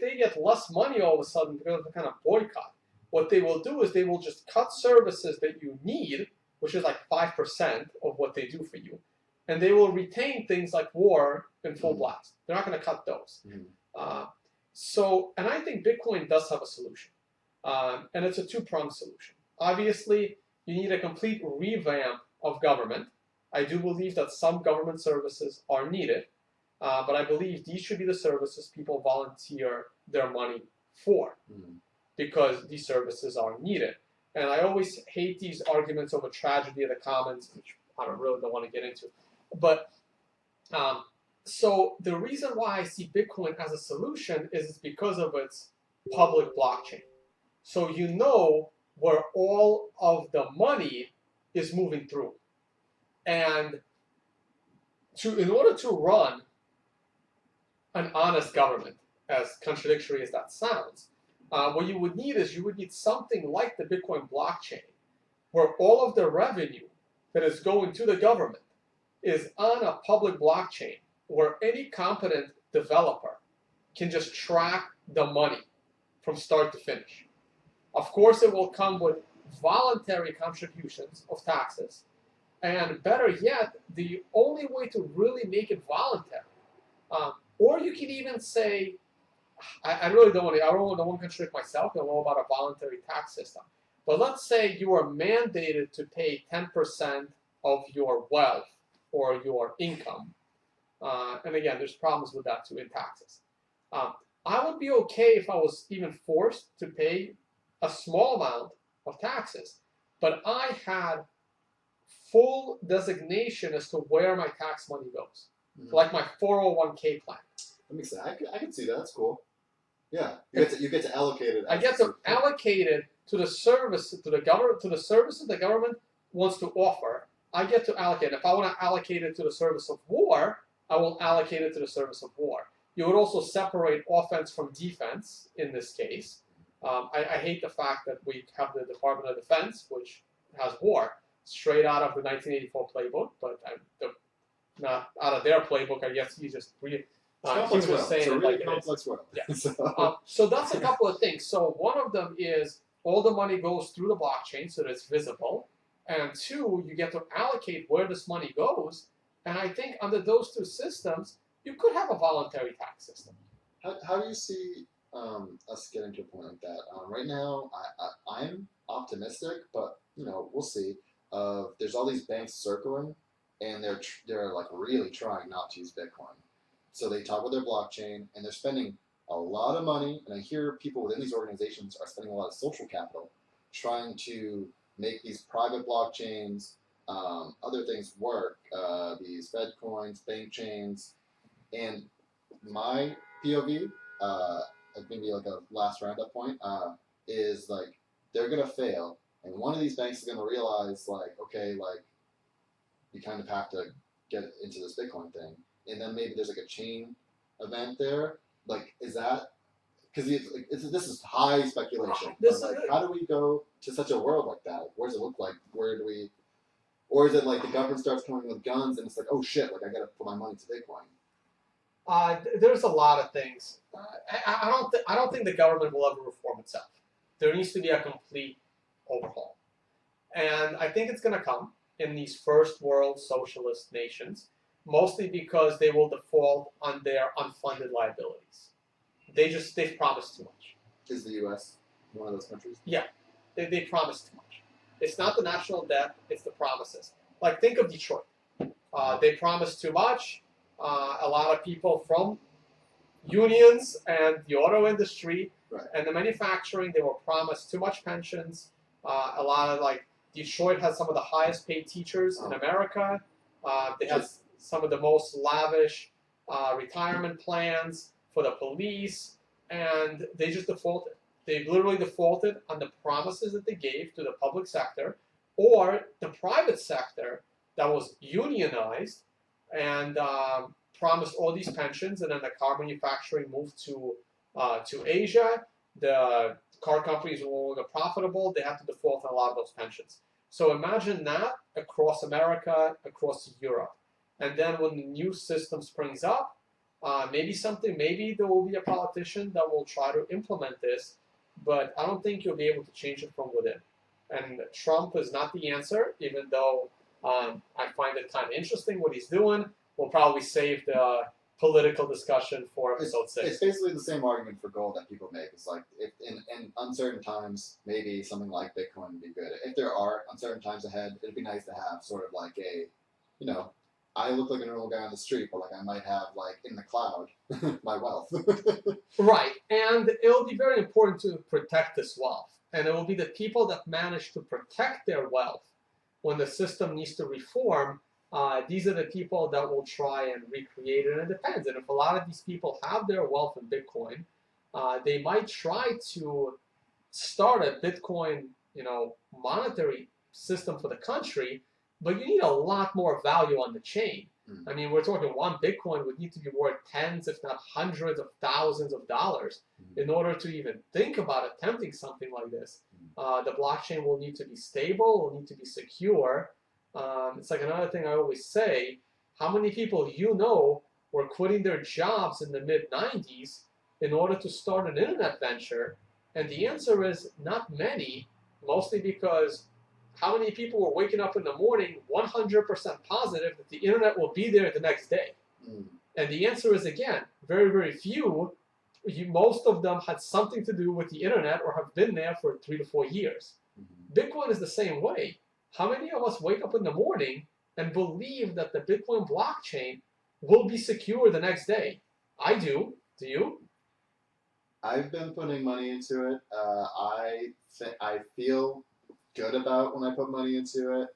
they get less money all of a sudden because of the kind of boycott, what they will do is they will just cut services that you need, which is like 5% of what they do for you, and they will retain things like war and full blast. They're not going to cut those. And I think Bitcoin does have a solution, and it's a two-pronged solution. Obviously, you need a complete revamp of government. I do believe that some government services are needed, but I believe these should be the services people volunteer their money for, because these services are needed. And I always hate these arguments over tragedy of the commons, which I really don't want to get into. But so the reason why I see Bitcoin as a solution is because of its public blockchain. So you know where all of the money is moving through. And in order to run an honest government, as contradictory as that sounds, what you would need is something like the Bitcoin blockchain, where all of the revenue that is going to the government is on a public blockchain, where any competent developer can just track the money from start to finish. Of course, it will come with voluntary contributions of taxes, and better yet, the only way to really make it voluntary, or you can even say, I really don't want to contradict myself. I don't know about a voluntary tax system. But let's say you are mandated to pay 10% of your wealth or your income. And again, there's problems with that too in taxes. I would be okay if I was even forced to pay a small amount of taxes, but I had full designation as to where my tax money goes, like my 401k plan. That makes sense. I can see that. That's cool. Yeah, you get to allocate it. I get to allocate it to the service to the government, to the services the government wants to offer. I get to allocate. If I want to allocate it to the service of war, I will allocate it to the service of war. You would also separate offense from defense in this case. I hate the fact that we have the Department of Defense, which has war, straight out of the 1984 playbook, but not out of their playbook. I guess he just It's a really complex world. Yeah. So that's a couple of things. So one of them is all the money goes through the blockchain so that it's visible. And two, you get to allocate where this money goes. And I think under those two systems, you could have a voluntary tax system. How do you see us getting to a point like that? Right now, I'm optimistic, but we'll see. There's all these banks circling, and they're like really trying not to use Bitcoin. So they talk about their blockchain, and they're spending a lot of money, and I hear people within these organizations are spending a lot of social capital trying to make these private blockchains, other things work, these Fed coins, bank chains, and my POV, maybe like a last roundup point, is like they're going to fail, and one of these banks is going to realize okay, you kind of have to get into this Bitcoin thing. And then maybe there's like a chain event there. Is that because this is high speculation? How do we go to such a world like that? What does it look like? Where do we? Or is it like the government starts coming with guns and it's like, oh shit, I got to put my money to Bitcoin? There's a lot of things. I don't think the government will ever reform itself. There needs to be a complete overhaul, and I think it's going to come. in these first world socialist nations, mostly because they will default on their unfunded liabilities. They've promised too much. Is the U.S. one of those countries? Yeah, they promise too much. It's not the national debt, it's the promises. Like, think of Detroit. They promise too much. A lot of people from unions and the auto industry and the manufacturing, they were promised too much pensions. A lot of, like, Detroit has some of the highest paid teachers in America. They have some of the most lavish retirement plans for the police, and they just defaulted. They literally defaulted on the promises that they gave to the public sector or the private sector that was unionized and promised all these pensions, and then the car manufacturing moved to Asia. The car companies were no longer profitable. They had to default on a lot of those pensions. So imagine that across America, across Europe. And then when the new system springs up, maybe there will be a politician that will try to implement this, but I don't think you'll be able to change it from within. And Trump is not the answer, even though I find it kind of interesting what he's doing. We'll probably save the political discussion for episode 6. It's basically the same argument for gold that people make. It's like, if in uncertain times, maybe something like Bitcoin would be good. If there are uncertain times ahead, it'd be nice to have sort of like a, you know, I look like a normal guy on the street, but like I might have, like, in the cloud, my wealth. Right, and it'll be very important to protect this wealth. And it will be the people that manage to protect their wealth when the system needs to reform. These are the people that will try and recreate it, and it depends. And if a lot of these people have their wealth in Bitcoin, they might try to start a Bitcoin, monetary system for the country, but you need a lot more value on the chain. I mean, we're talking one Bitcoin would need to be worth tens, if not hundreds of thousands of dollars in order to even think about attempting something like this. The blockchain will need to be stable, will need to be secure. It's like another thing I always say, how many people were quitting their jobs in the mid-90s in order to start an internet venture? And the answer is not many, mostly because how many people were waking up in the morning 100% positive that the internet will be there the next day? And the answer is, again, very, very few. Most of them had something to do with the internet or have been there for 3 to 4 years. Bitcoin is the same way. How many of us wake up in the morning and believe that the Bitcoin blockchain will be secure the next day? I do. Do you? I've been putting money into it. I feel good about when I put money into it.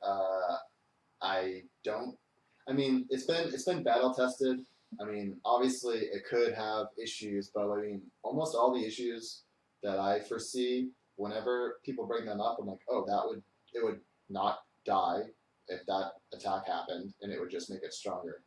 It's been battle tested. I mean, obviously it could have issues, but I mean, almost all the issues that I foresee, whenever people bring them up, I'm like, oh, it would not die if that attack happened, and it would just make it stronger.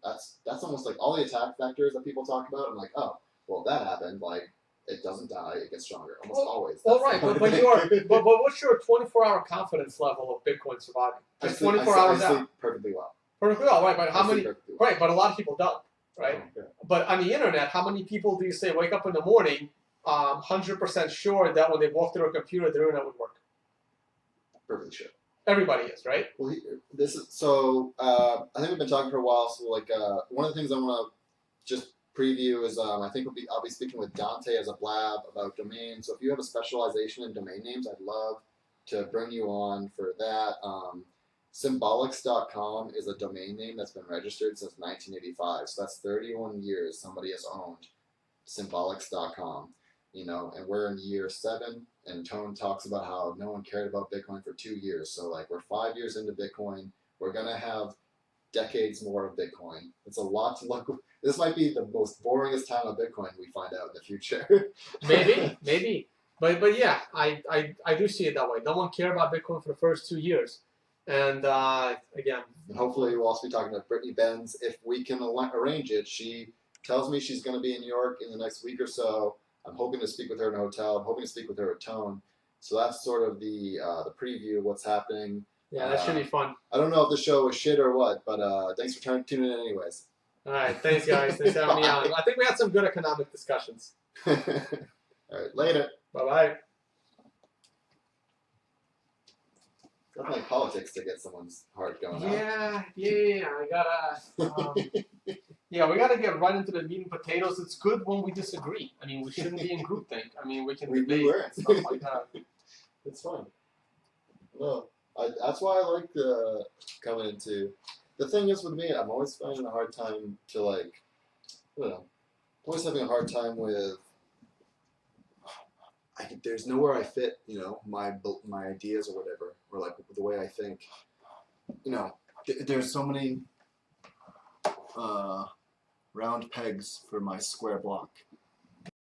That's almost like all the attack vectors that people talk about. I'm like, oh, well, if that happened, like, it doesn't die, it gets stronger. Always. Well, right, but what's your 24-hour confidence level of Bitcoin surviving? Just 24 hours out. I sleep perfectly well. Perfectly well, right? But how many? Well. Right, but a lot of people don't, right? Oh, yeah. But on the internet, how many people do you say wake up in the morning, 100% sure that when they walk through a computer, their internet would work? Perfectly sure. Everybody is, right? Well, I think we've been talking for a while. So, like, one of the things I want to just preview is I think I'll be speaking with Dante as a Blab about domains. So if you have a specialization in domain names, I'd love to bring you on for that. Symbolics.com is a domain name that's been registered since 1985. So that's 31 years somebody has owned Symbolics.com. And we're in year 7, and Tone talks about how no one cared about Bitcoin for 2 years. So, like, we're 5 years into Bitcoin. We're going to have decades more of Bitcoin. It's a lot to look. This might be the most boringest time of Bitcoin we find out in the future. maybe. But yeah, I do see it that way. No one cared about Bitcoin for the first 2 years. And again. And hopefully we'll also be talking to Brittany Benz. If we can arrange it, she tells me she's going to be in New York in the next week or so. I'm hoping to speak with her in a hotel. I'm hoping to speak with her at Tone. So that's sort of the preview of what's happening. Yeah, that should be fun. I don't know if the show was shit or what, but thanks for tuning in anyways. All right, thanks guys. Thanks for having me on. I think we had some good economic discussions. All right, later. Bye-bye. definitely politics to get someone's heart going. Yeah. I gotta. Yeah, we gotta get right into the meat and potatoes. It's good when we disagree. I mean, we shouldn't be in groupthink. I mean, we can debate and stuff like that. It's fun. No, that's why I like coming into. The thing is with me, I'm always finding a hard time to like. I don't know. I'm always having a hard time with. There's nowhere I fit, my ideas or whatever, or like the way I think. There's so many round pegs for my square block.